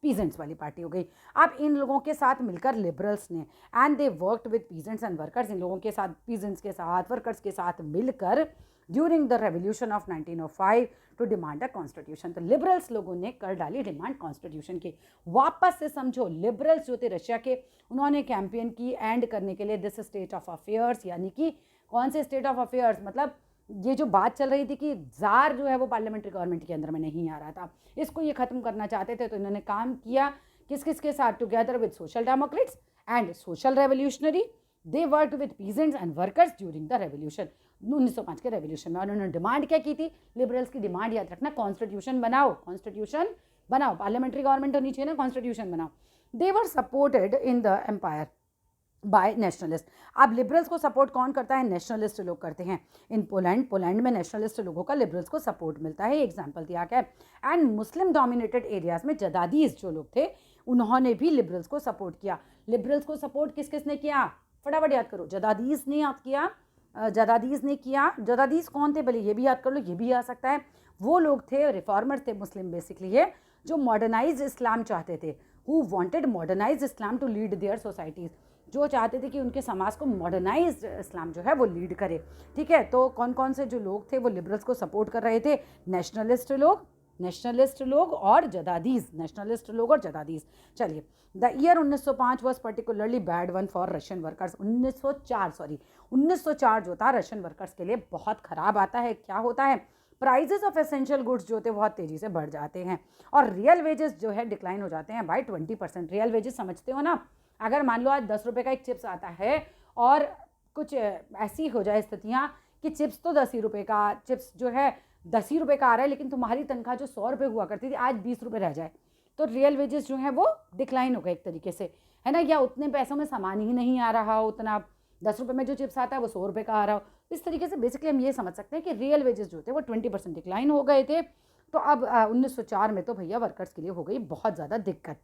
पीजेंट्स वाली पार्टी हो गई। अब इन लोगों के साथ मिलकर लिबरल्स ने, and they worked with peasants and workers, इन लोगों के साथ, पीजेंट्स के साथ, वर्कर्स के साथ मिलकर during the revolution of 1905 to demand a constitution. तो लिबरल्स लोगों ने कर डाली डिमांड कॉन्स्टिट्यूशन की। वापस से समझो, लिबरल्स जो थे रशिया के, उन्होंने कैंपेन की एंड करने के लिए दिस स्टेट ऑफ अफेयर्स, यानी कि कौन से स्टेट ऑफ अफेयर्स, मतलब ये जो बात चल रही थी कि जार जो है वो पार्लियामेंट्री गवर्नमेंट के अंदर में नहीं आ रहा था, इसको ये खत्म करना चाहते थे। तो इन्होंने काम किया किस किस के साथ, together with social Democrats and social revolutionary, they worked with peasants and workers during the revolution, 1905 के रेवोल्यूशन में। और उन्होंने डिमांड क्या की थी, लिबरल्स की डिमांड याद रखना, कॉन्स्टिट्यूशन बनाओ, कॉन्स्टिट्यूशन बनाओ, पार्लियामेंट्री गवर्नमेंट होनी चाहिए ना, कॉन्स्टिट्यूशन बनाओ। They were supported in the empire by nationalist. अब लिबरल्स को सपोर्ट कौन करता है, नेशनलिस्ट लोग करते हैं। इन पोलैंड, पोलैंड में नेशनलिस्ट लोगों का लिबरल्स को सपोर्ट मिलता है, एग्जाम्पल दिया गया है। एंड मुस्लिम डोमिनेटेड एरियाज में जदादीज जो लोग थे, उन्होंने भी लिबरल्स को सपोर्ट किया। लिबरल्स को सपोर्ट किस किसने किया, फटाफट याद करो, जदादीज ने याद किया, जदादीज ने किया। जदादीज कौन थे, भले ये भी याद कर लो, ये भी आ सकता है। वो लोग थे, रिफॉर्मर्स थे, मुस्लिम बेसिकली ये, जो मॉडर्नाइज इस्लाम चाहते थे, who wanted modernise Islam to lead their societies, जो चाहते थे कि उनके समाज को मॉडर्नाइज इस्लाम जो है वो लीड करे। ठीक है, तो कौन कौन से जो लोग थे वो लिबरल्स को सपोर्ट कर रहे थे, नेशनलिस्ट लोग और जदादीज, नेशनलिस्ट लोग और जदादीज। चलिए, the year 1905 was particularly bad one for Russian workers. 1904 जो था रशियन वर्कर्स के लिए बहुत ख़राब आता है। क्या होता है, प्राइजेस ऑफ एसेंशियल गुड्स जो थे बहुत तेज़ी से बढ़ जाते हैं और रियल वेजेस जो है डिक्लाइन हो जाते हैं बाय 20%। रियल वेजेस समझते हो ना, अगर मान लो आज 10 रुपये का एक चिप्स आता है और कुछ ऐसी हो जाए स्थितियाँ कि चिप्स तो 10 ही रुपये का, चिप्स जो है 10 ही रुपये का आ रहा है, लेकिन तुम्हारी तनख्वाह जो 100 रुपये हुआ करती थी आज 20 रुपये रह जाए, तो रियल वेजेस जो है वो डिक्लाइन हो गए एक तरीके से, है ना। या उतने पैसों में सामान ही नहीं आ रहा हो, उतना 10 रुपये में जो चिप्स आता है वो 100 रुपये का आ रहा हो। इस तरीके से बेसिकली हम ये समझ सकते हैं कि रियल वेजेस जो थे वो 20% डिक्लाइन हो गए थे। तो अब 1904 में तो भैया वर्कर्स के लिए हो गई बहुत ज़्यादा दिक्कत।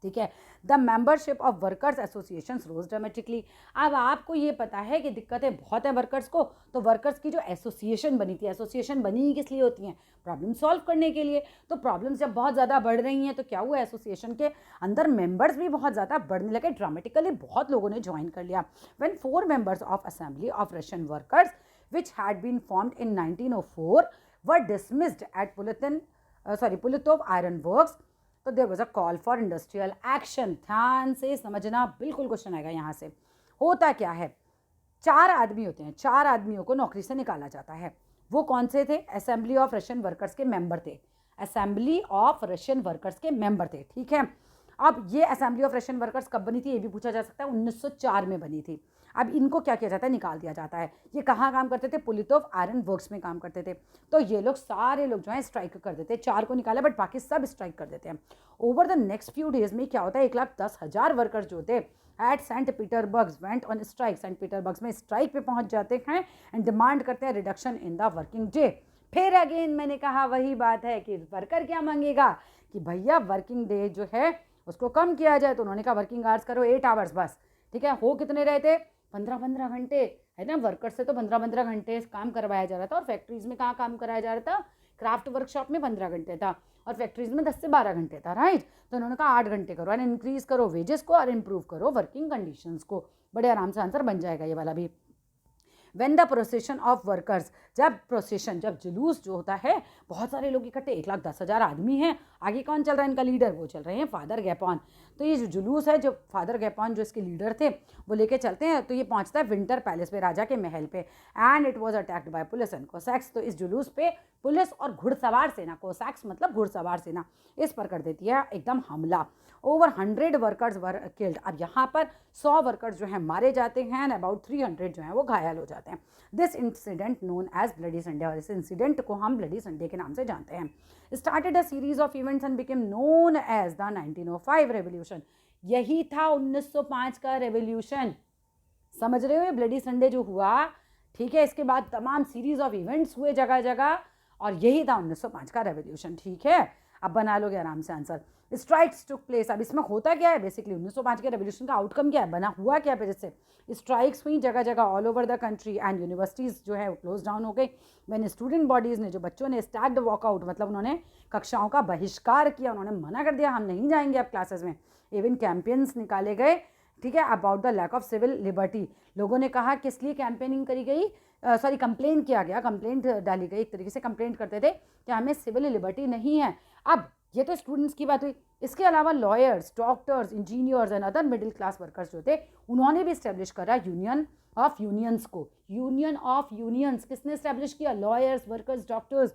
ठीक है, the membership of workers associations rose dramatically. अब आपको ये पता है कि दिक्कतें बहुत है वर्कर्स को, तो वर्कर्स की जो एसोसिएशन बनी थी, एसोसिएशन बनी ही किस लिए होती हैं, प्रॉब्लम सॉल्व करने के लिए। तो प्रॉब्लम्स जब बहुत ज़्यादा बढ़ रही हैं तो क्या हुआ, एसोसिएशन के अंदर मेंबर्स भी बहुत ज़्यादा बढ़ने लगे, ड्रामेटिकली बहुत लोगों ने ज्वाइन कर लिया। When 4 members of assembly of Russian workers which had been formed in 1904 were dismissed at पुलितोव आयरन वर्क्स, तो there was a call for industrial action. ध्यान से समझना, बिल्कुल क्वेश्चन आएगा यहाँ से। होता क्या है, 4 आदमी होते हैं, 4 आदमियों को नौकरी से निकाला जाता है। वो कौन से थे, असेंबली ऑफ रशियन वर्कर्स के मेंबर थे, असेंबली ऑफ रशियन वर्कर्स के मेंबर थे। ठीक है, अब ये असेंबली ऑफ रशियन वर्कर्स कब बनी थी ये भी पूछा जा सकता है, 1904 में बनी थी। अब इनको क्या किया जाता है, निकाल दिया जाता है। ये कहाँ काम करते थे, पुलितोव आयरन वर्क्स में काम करते थे। तो ये लोग सारे लोग जो है स्ट्राइक कर देते हैं, 4 को निकाला बट बाकी सब स्ट्राइक कर देते हैं। Over the next few days में क्या होता है, 1,10,000 वर्कर्स जो थे at Saint Petersburg went on strike, Saint Petersburg में स्ट्राइक पे पहुंच जाते हैं एंड डिमांड करते हैं reduction in the working day. फिर अगेन मैंने कहा वही बात है कि वर्कर क्या मांगेगा कि भैया वर्किंग डे जो है उसको कम किया जाए। तो उन्होंने कहा वर्किंग आवर्स करो 8 आवर्स बस। ठीक है, हो कितने रहे थे, 15-15 घंटे, है ना। वर्कर्स से तो 15-15 घंटे काम करवाया जा रहा था। और फैक्ट्रीज में कहाँ काम कराया जा रहा था, क्राफ्ट वर्कशॉप में 15 घंटे था और फैक्ट्रीज में 10 से 12 घंटे था, राइट। तो उन्होंने कहा 8 घंटे करो और इंक्रीज करो वेजेस को और इम्प्रूव करो वर्किंग कंडीशंस को। बड़े आराम से आंसर बन जाएगा ये वाला भी। When the procession of workers, जब प्रोसेशन, जब जुलूस जो होता है, बहुत सारे लोग इकट्ठे, 1,10,000 आदमी हैं। आगे कौन चल रहा है, इनका लीडर, वो चल रहे हैं फादर गैपॉन। तो ये जो जुलूस है, जो फादर गैपॉन जो इसके लीडर थे वो लेके चलते हैं। तो ये पहुंचता है विंटर पैलेस पे, राजा के महल पे। And it was attacked by police and Cossacks. तो इस जुलूस पे पुलिस और घुड़सवार सेना, कोसैक्स मतलब घुड़सवार सेना, इस पर कर देती है एकदम हमला। Over 100 workers were killed. अब यहाँ पर 100 वर्कर्स जो हैं मारे जाते हैं एंड अबाउट 300 जो हैं वो घायल हो जाते हैं। This incident known as bloody Sunday, और इस इंसिडेंट को हम ब्लडी संडे के नाम से जानते हैं। Started a series of events and became known as the 1905 revolution. यही था 1905 का रेवोल्यूशन, समझ रहे हो, ये ब्लडी संडे जो हुआ। ठीक है, इसके बाद तमाम सीरीज ऑफ इवेंट्स हुए जगह जगह और यही था 1905 का रेवोल्यूशन। ठीक है, अब बना लोगे आराम से आंसर। स्ट्राइक्स टुक प्लेस, अब इसमें होता क्या है बेसिकली 1905 के रेवोल्यूशन का आउटकम क्या है, बना हुआ क्या फिर इससे, स्ट्राइक्स हुई जगह जगह all over the country and universities जो है वो क्लोज डाउन हो गई। मैंने स्टूडेंट बॉडीज़ ने, जो बच्चों ने स्टार्ट वॉकआउट, मतलब उन्होंने कक्षाओं का बहिष्कार किया, उन्होंने मना कर दिया हम नहीं जाएंगे अब क्लासेस में। इवन कैंपेन्स निकाले गए, ठीक है, about the lack of civil liberty. लोगों ने कहा किस लिए कैंपेनिंग करी गई, सॉरी कंप्लेंट किया गया, कंप्लेंट डाली गई, एक तरीके से कंप्लेंट करते थे कि हमें सिविल लिबर्टी नहीं है। अब ये तो स्टूडेंट्स की बात हुई, इसके अलावा lawyers, doctors, engineers and other middle class workers जो थे, उन्होंने भी इस्टेब्लिश करा यूनियन ऑफ यूनियंस को। यूनियन ऑफ यूनियंस किसने इस्टेब्लिश किया, लॉयर्स, वर्कर्स, डॉक्टर्स,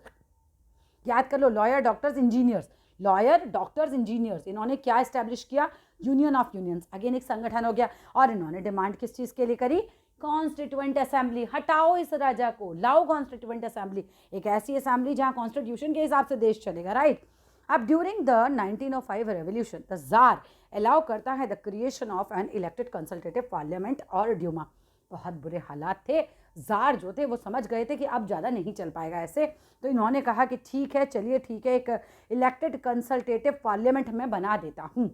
याद कर लो, lawyer, doctors, engineers, lawyer, doctors, engineers, इन्होंने क्या इस्टेब्लिश किया, यूनियन ऑफ यूनियंस। अगेन एक संगठन हो गया, और इन्होंने डिमांड किस चीज़ के लिए करी, कॉन्स्टिट्यूएंट असेंबली, हटाओ इस राजा को, लाओ कॉन्स्टिट्यूएंट असेंबली, एक ऐसी असेंबली जहां कॉन्स्टिट्यूशन के हिसाब से देश चलेगा, राइट। अब during the 1905 revolution the jar allow करता है the creation of an elected consultative parliament और ड्यूमा। बहुत बुरे हालात थे, जार जो थे वो समझ गए थे कि अब ज़्यादा नहीं चल पाएगा ऐसे, तो इन्होंने कहा कि ठीक है, चलिए ठीक है, एक इलेक्टेड कंसल्टेटिव पार्लियामेंट मैं बना देता हूँ।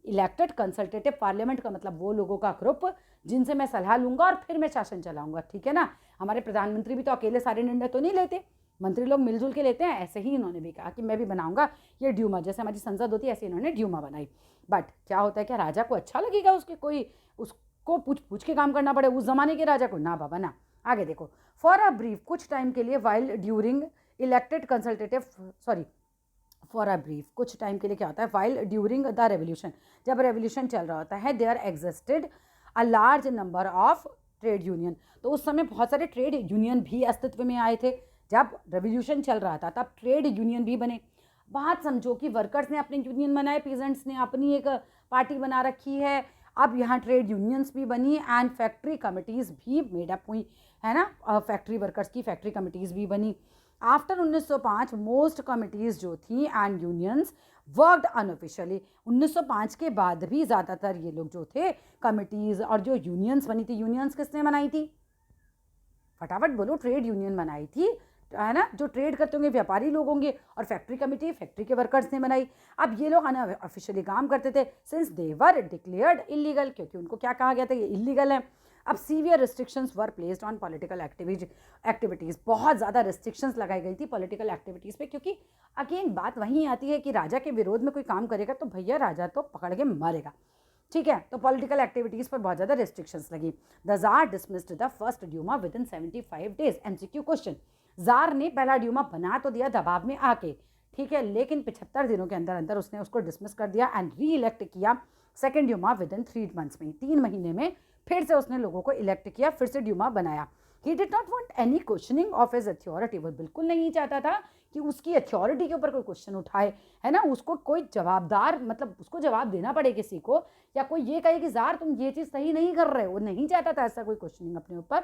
इलेक्टेड कंसल्टेटिव पार्लियामेंट का मतलब वो लोगों का ग्रुप जिनसे मैं सलाह लूंगा और फिर मैं शासन चलाऊंगा, ठीक है ना। हमारे प्रधानमंत्री भी तो अकेले सारे निर्णय तो नहीं लेते, मंत्री लोग मिलजुल के लेते हैं, ऐसे ही इन्होंने भी कहा कि मैं भी बनाऊंगा ये ड्यूमा, जैसे हमारी संसद होती है ऐसे इन्होंने ड्यूमा बनाई। बट क्या होता है, क्या राजा को अच्छा लगेगा उसके कोई उसको पूछ के काम करना पड़े, उस जमाने के राजा को, ना बाबा ना। आगे देखो, फॉर अ ब्रीफ, कुछ टाइम के लिए, while during elected consultative, sorry for a brief, कुछ टाइम के लिए क्या होता है, वाइल ड्यूरिंग द रेवोल्यूशन, जब रेवोल्यूशन चल रहा होता है, there existed a large number of trade union, तो उस समय बहुत सारे ट्रेड यूनियन भी अस्तित्व में आए थे। जब रेवोल्यूशन चल रहा था तब ट्रेड यूनियन भी बने। बात समझो कि वर्कर्स ने अपने यूनियन बनाए, पीजेंट्स ने अपनी एक पार्टी बना रखी है, अब यहाँ ट्रेड यूनियंस भी बनी एंड फैक्ट्री कमिटीज़ भी मेडअप हुई, है ना, फैक्ट्री वर्कर्स की फैक्ट्री कमिटीज़ भी बनी। आफ्टर 1905 मोस्ट कमिटीज़ जो थी एंड यूनियंस वर्कड अनऑफिशियली, 1905 के बाद भी ज़्यादातर ये लोग जो थे कमिटीज़ और जो यूनियंस बनी थी, यूनियंस किसने बनाई थी, फटाफट बोलो, ट्रेड यूनियन बनाई थी, है ना, जो ट्रेड करते होंगे व्यापारी लोग होंगे, और फैक्ट्री कमिटी फैक्ट्री के वर्कर्स ने बनाई। अब ये लोग अनऑफिशियली काम करते थे, since they were declared illegal, क्योंकि उनको क्या कहा गया था, ये इलीगल है। अब severe restrictions were placed on political activities, बहुत ज़्यादा रिस्ट्रिक्शंस लगाई गई थी पॉलिटिकल एक्टिविटीज़ पे, क्योंकि अगेन बात वहीं आती है कि राजा के विरोध में कोई काम करेगा तो भैया राजा तो पकड़ के मारेगा, ठीक है। तो पॉलिटिकल एक्टिविटीज़ पर बहुत ज़्यादा रिस्ट्रिक्शंस लगी। The czar dismissed the first Duma within 75 days. MCQ question, czar ने पहला ड्यूमा बना तो दिया दबाव में आके, ठीक है, लेकिन 75 दिनों के अंदर अंदर उसने उसको डिसमिस कर दिया एंड री इलेक्ट किया second Duma within 3 months में, 3 महीने में फिर से उसने लोगों को इलेक्ट किया, फिर से ड्यूमा बनाया। He did not want any questioning of his authority, वो बिल्कुल नहीं चाहता था कि उसकी अथॉरिटी के ऊपर कोई क्वेश्चन उठाए, है ना, उसको कोई जवाबदार, मतलब उसको जवाब देना पड़े किसी को, या कोई ये कहे कि जार तुम ये चीज़ सही नहीं कर रहे हो, वो नहीं चाहता था ऐसा कोई क्वेश्चनिंग अपने ऊपर,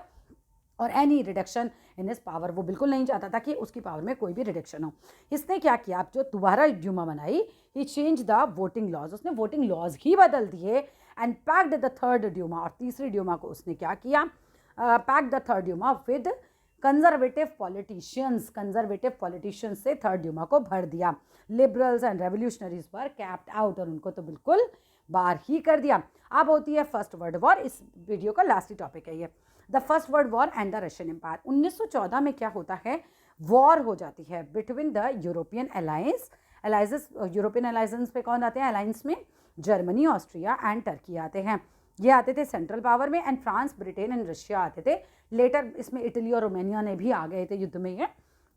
और any reduction in his power, वो बिल्कुल नहीं चाहता था कि उसकी पावर में कोई भी रिडक्शन हो। इसने क्या किया, आप जो दोबारा ड्यूमा बनाई, he changed the voting laws, उसने वोटिंग लॉज ही बदल दिए and packed the third Duma, और तीसरी ड्यूमा को उसने क्या किया, packed the third Duma with conservative politicians से थर्ड ड्यूमा को भर दिया। लिबरल्स एंड रेवोल्यूशनरीज पर कैप्ड आउट, और उनको तो बिल्कुल बाहर ही कर दिया। अब होती है फर्स्ट वर्ल्ड वॉर, इस वीडियो का लास्ट ही टॉपिक है ये, the first world war and the Russian empire. 1914 में क्या होता है, वॉर हो जाती है between the European alliances, European alliance पे कौन आते हैं अलायंस में, जर्मनी, ऑस्ट्रिया एंड टर्की आते हैं, ये आते थे सेंट्रल पावर में, and France, Britain and Russia आते थे लेटर, इसमें इटली और रोमानिया ने भी आ गए थे युद्ध में ये,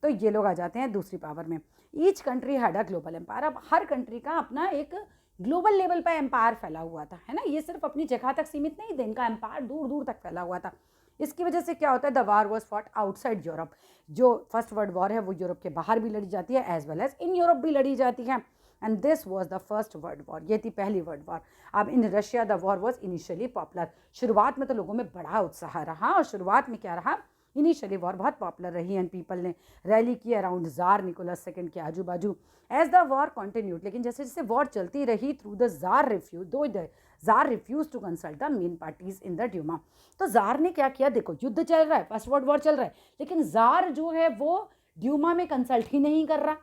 तो ये लोग आ जाते हैं दूसरी पावर में। Each country had a global empire, अब हर कंट्री का अपना एक ग्लोबल लेवल पर एम्पायर फैला हुआ था, है ना, ये सिर्फ अपनी जगह तक सीमित नहीं थे, इनका एम्पायर दूर दूर तक फैला हुआ था। इसकी वजह से क्या होता है, the war was fought outside Europe, जो फर्स्ट वर्ल्ड वॉर है वो यूरोप के बाहर भी लड़ी जाती है as well as in Europe भी लड़ी जाती है, and this was the first world war, ये थी पहली वर्ल्ड वॉर। अब in Russia the war was initially popular, शुरुआत में तो लोगों में बड़ा उत्साह रहा, और शुरुआत में क्या रहा, इनिशियली वॉर बहुत पॉपुलर रही, एंड पीपल ने रैली की अराउंड जार निकोलस सेकंड के आजू बाजू। एज द वॉर कंटिन्यूड, लेकिन जैसे जैसे वॉर चलती रही, through the czar refuse to consult the main parties in the Duma. तो जार ने क्या किया, देखो युद्ध चल रहा है, फर्स्ट वर्ल्ड वॉर चल रहा है, लेकिन जार जो है वो ड्यूमा में कंसल्ट ही नहीं कर रहा,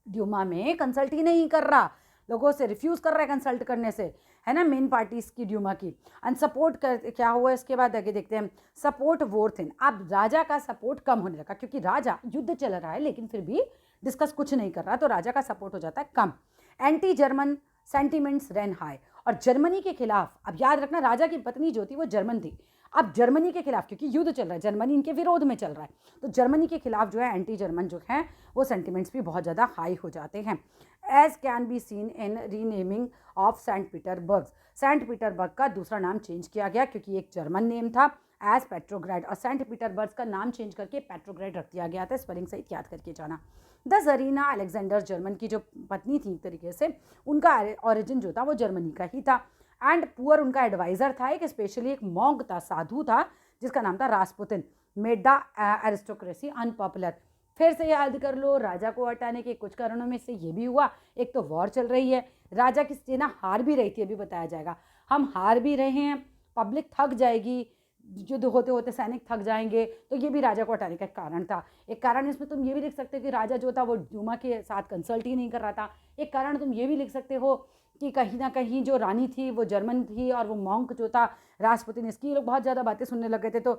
ड्यूमा में कंसल्ट ही नहीं कर रहा, लोगों से रिफ्यूज़ कर रहा है कंसल्ट करने से, है ना, मेन पार्टीज की ड्यूमा की। एंड सपोर्ट कर क्या हुआ इसके बाद आगे देखते हैं, सपोर्ट वोर थिन। अब राजा का सपोर्ट कम होने लगा, क्योंकि राजा युद्ध चल रहा है लेकिन फिर भी डिस्कस कुछ नहीं कर रहा, तो राजा का सपोर्ट हो जाता है कम। एंटी जर्मन सेंटिमेंट्स रैन हाई। और जर्मनी के खिलाफ, अब याद रखना राजा की पत्नी जो थी वो जर्मन थी, अब जर्मनी के खिलाफ, क्योंकि युद्ध चल रहा है, जर्मनी इनके विरोध में चल रहा है, तो जर्मनी के खिलाफ जो है एंटी जर्मन जो है वो सेंटिमेंट्स भी बहुत ज़्यादा हाई हो जाते हैं। As can be seen in renaming of Saint Petersburg. Saint Petersburg का दूसरा नाम चेंज किया गया, क्योंकि एक जर्मन नेम था एज पेट्रोग्राड, और सेंट पीटरबर्ग का नाम चेंज करके पेट्रोग्राड रख दिया गया था। स्पेलिंग सहित याद करके जाना। द जरीना अलेक्जेंडर जर्मन की जो पत्नी थी एक तरीके से, उनका ओरिजिन जो था वो जर्मनी का ही था। एंड पुअर उनका एडवाइजर था, एक स्पेशली एक मॉन्क था, साधु था, जिसका नाम था Rasputin. Made the aristocracy unpopular. फिर से याद कर लो, राजा को हटाने के कुछ कारणों में से ये भी हुआ, एक तो वॉर चल रही है, राजा की सेना हार भी रही थी, अभी बताया जाएगा, हम हार भी रहे हैं, पब्लिक थक जाएगी, युद्ध होते होते सैनिक थक जाएंगे, तो ये भी राजा को हटाने का कारण था। एक कारण इसमें तुम ये भी लिख सकते हो कि राजा जो था वो ड्यूमा के साथ कंसल्ट ही नहीं कर रहा था। एक कारण तुम ये भी लिख सकते हो कि कहीं ना कहीं जो रानी थी वो जर्मन थी, और वो मॉन्क जो था रासपुतिन, इसकी लोग बहुत ज़्यादा बातें सुनने लग गए थे, तो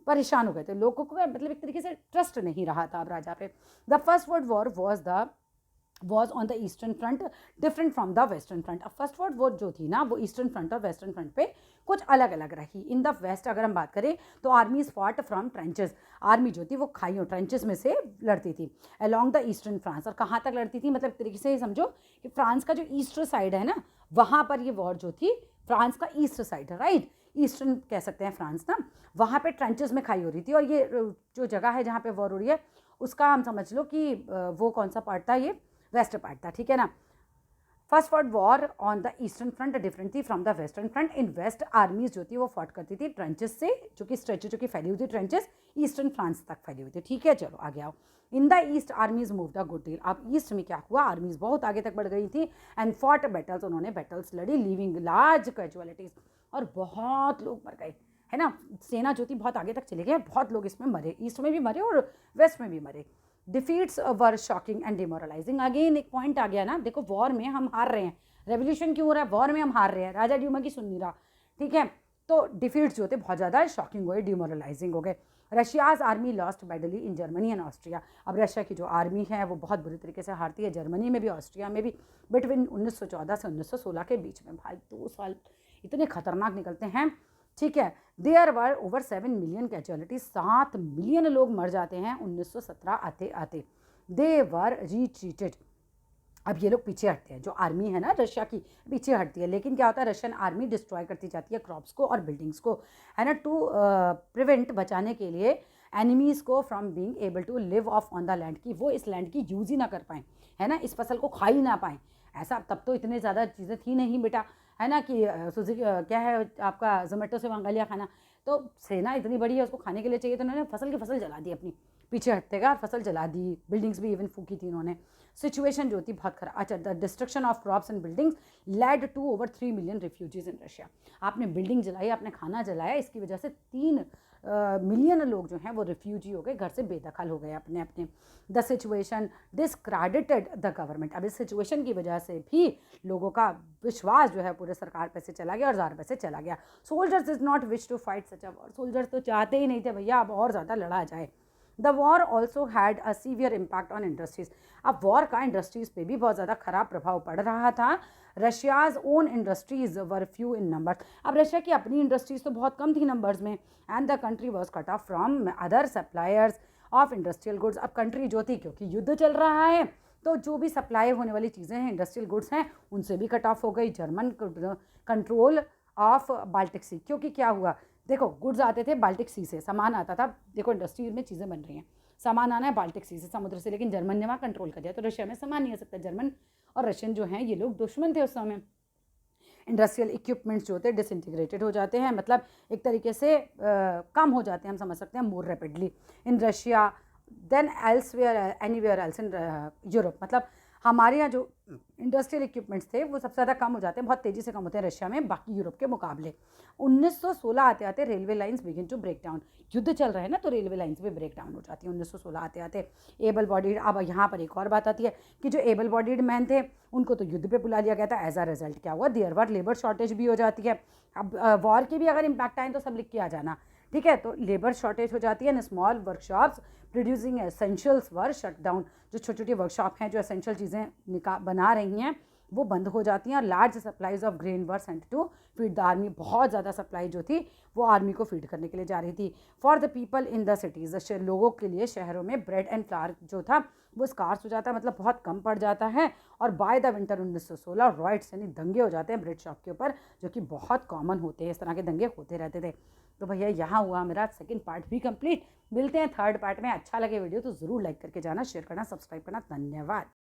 परेशान हो गए थे, लोगों को मतलब एक तरीके से ट्रस्ट नहीं रहा था अब राजा पे। The first world war was on the eastern front different from the western front. अब फर्स्ट वर्ल्ड वॉर जो थी ना वो ईस्टर्न फ्रंट और वेस्टर्न फ्रंट पे कुछ अलग अलग रही। इन द वेस्ट अगर हम बात करें तो आर्मीज फॉट फ्रॉम ट्रेंचेस, आर्मी जो थी वो खाइयों ट्रेंचेस में से लड़ती थी अलॉन्ग द ईस्टर्न फ्रांस। और कहाँ तक लड़ती थी, मतलब एक तरीके से समझो कि फ्रांस का जो ईस्टर्न साइड है ना, वहाँ पर ये वॉर जो थी, फ्रांस का ईस्ट साइड है, राइट, ईस्टर्न कह सकते हैं फ्रांस ना, वहाँ पे ट्रेंचेस में खाई हो रही थी। और ये जो जगह है जहाँ पे वॉर हो रही है उसका हम समझ लो कि वो कौन सा पार्ट था, ये वेस्ट पार्ट था, ठीक है ना। First world war on the eastern front different थी from the western front. In west armies जो थी वो फॉट करती थी ट्रेंचेस से, जो कि स्ट्रेच जो कि फैली हुई थी ट्रेंचेस ईस्टर्न फ्रांस तक फैली हुई थी, ठीक है। चलो आगे आओ। In the east आर्मीज move the good deal. अब ईस्ट में क्या हुआ, आर्मीज बहुत आगे तक बढ़ गई थी एंड फॉट बैटल्स, उन्होंने बैटल्स लड़ी, लीविंग लार्ज कैजुअलिटीज, और बहुत लोग मर गए, है ना, सेना जो थी बहुत आगे तक चले गए, बहुत लोग इसमें मरे, ईस्ट में भी मरे और वेस्ट में भी मरे। Defeats were shocking and demoralising. Again एक पॉइंट आ गया ना, देखो वॉर में हम हार रहे हैं, रेवोल्यूशन क्यों हो रहा है, वॉर में हम हार रहे हैं, राजा ड्यूमा की सुन नहीं रहा, ठीक है, तो डिफीट्स जो थे बहुत ज़्यादा शॉकिंग हुए, डिमोरलाइजिंग हो गए। Russia's army lost badly in Germany and Austria. अब रशिया की जो आर्मी है वो बहुत बुरी तरीके से हारती है, जर्मनी में भी ऑस्ट्रिया में भी, बिटवीन 1914 से 1916 के बीच में। भाई 2 साल इतने खतरनाक निकलते हैं, ठीक है। There were over 7 million casualty, 7 million लोग मर जाते हैं 1917 आते आते। They were retreated. अब ये लोग पीछे हटते हैं, जो आर्मी है ना रशिया की पीछे हटती है, लेकिन क्या होता है, रशियन आर्मी डिस्ट्रॉय करती जाती है क्रॉप्स को और बिल्डिंग्स को, है ना, टू प्रिवेंट, बचाने के लिए एनिमीज़ को from being able to live off on the land, की वो इस लैंड की यूज़ ही ना कर पाएँ, है ना, इस फसल को खा ही ना पाएँ। ऐसा तब तो इतने ज़्यादा चीज़ें थी नहीं बेटा, है ना, कि सुजुकी क्या है आपका जोमेटो से मंगा लिया खाना, तो सेना इतनी बड़ी है उसको खाने के लिए चाहिए, तो उन्होंने फसल जला दी अपनी, पीछे हटते का फसल जला दी, बिल्डिंग्स भी इवन फूकी थी इन्होंने। सिचुएशन जो थी बहुत खराब। अच्छा, the destruction of crops and buildings led to over 3 million refugees in Russia. आपने बिल्डिंग जलाई, आपने खाना जलाया, इसकी वजह से 3 मिलियन लोग जो हैं वो रिफ्यूजी हो गए, घर से बेदखल हो गए अपने अपने। The situation discredited the government. अब इस सिचुएशन की वजह से भी लोगों का विश्वास जो है पूरे सरकार पे से चला गया और ज़ार पे से चला गया। Soldiers did not wish to fight such a war. Soldiers तो चाहते ही नहीं थे भैया अब और ज़्यादा लड़ा जाए। The war also had a severe impact on industries. अब वॉर का इंडस्ट्रीज़ पे भी बहुत ज़्यादा ख़राब प्रभाव पड़ रहा था। Russia's own industries were few in number. अब रशिया की अपनी इंडस्ट्रीज तो बहुत कम थी नंबर्स में, and the country was cut off from other suppliers of industrial goods. अब कंट्री जो थी, क्योंकि युद्ध चल रहा है, तो जो भी सप्लाई होने वाली चीज़ें हैं, इंडस्ट्रियल गुड्स हैं, उनसे भी कट ऑफ हो गई। जर्मन कंट्रोल ऑफ बाल्टिक सी, क्योंकि क्या हुआ, देखो गुड्स आते थे बाल्टिक सी से, सामान आता था, देखो इंडस्ट्री में चीज़ें बन रही हैं, सामान आना है बाल्टिक सी से, समुद्र से, लेकिन जर्मन ने वहाँ कंट्रोल कर दिया, तो रशिया में सामान नहीं आ सकता। जर्मन और रशियन जो हैं ये लोग दुश्मन थे उस समय। इंडस्ट्रियल इक्विपमेंट्स जो थे डिसइंटीग्रेटेड हो जाते हैं, मतलब एक तरीके से कम हो जाते हैं, हम समझ सकते हैं, more rapidly in Russia than elsewhere anywhere else in Europe. मतलब हमारे यहाँ जो इंडस्ट्रियल इक्विपमेंट्स थे वो सबसे ज़्यादा कम हो जाते हैं, बहुत तेज़ी से कम होते हैं रशिया में बाकी यूरोप के मुकाबले। 1916 आते आते railway lines begin to break down, युद्ध चल रहा है ना तो रेलवे लाइंस भी ब्रेक डाउन हो जाती है 1916 आते आते। एबल बॉडीड, अब यहाँ पर एक और बात आती है कि जो एबल बॉडीड मैन थे उनको तो युद्ध पे बुला लिया गया था। एज अ रिजल्ट क्या हुआ, देयर वर लेबर शॉर्टेज भी हो जाती है। अब वॉर के भी अगर इम्पैक्ट आए तो सब लिख के आ जाना, ठीक है। तो लेबर शॉर्टेज हो जाती है, स्मॉल वर्कशॉप्स प्रोड्यूसिंग एसेंशियल्स वर शट डाउन, जो छोटी छोटी वर्कशॉप हैं जो एसेंशियल चीज़ें बना रही हैं वो बंद हो जाती हैं। और large supplies of grain were sent to feed the army, बहुत ज़्यादा सप्लाई जो थी वो आर्मी को फीड करने के लिए जा रही थी। For the people in the cities, लोगों के लिए शहरों में ब्रेड एंड फ्लावर जो था वो स्कार्स हो जाता है, मतलब बहुत कम पड़ जाता है। और बाय द विंटर 1916 रॉयट्स यानी दंगे हो जाते हैं ब्रेड शॉप के ऊपर, जो कि बहुत कॉमन होते हैं, इस तरह के दंगे होते रहते थे। तो भैया यहाँ हुआ मेरा सेकंड पार्ट भी कंप्लीट। मिलते हैं थर्ड पार्ट में। अच्छा लगे वीडियो तो ज़रूर लाइक करके जाना, शेयर करना, सब्सक्राइब करना। धन्यवाद।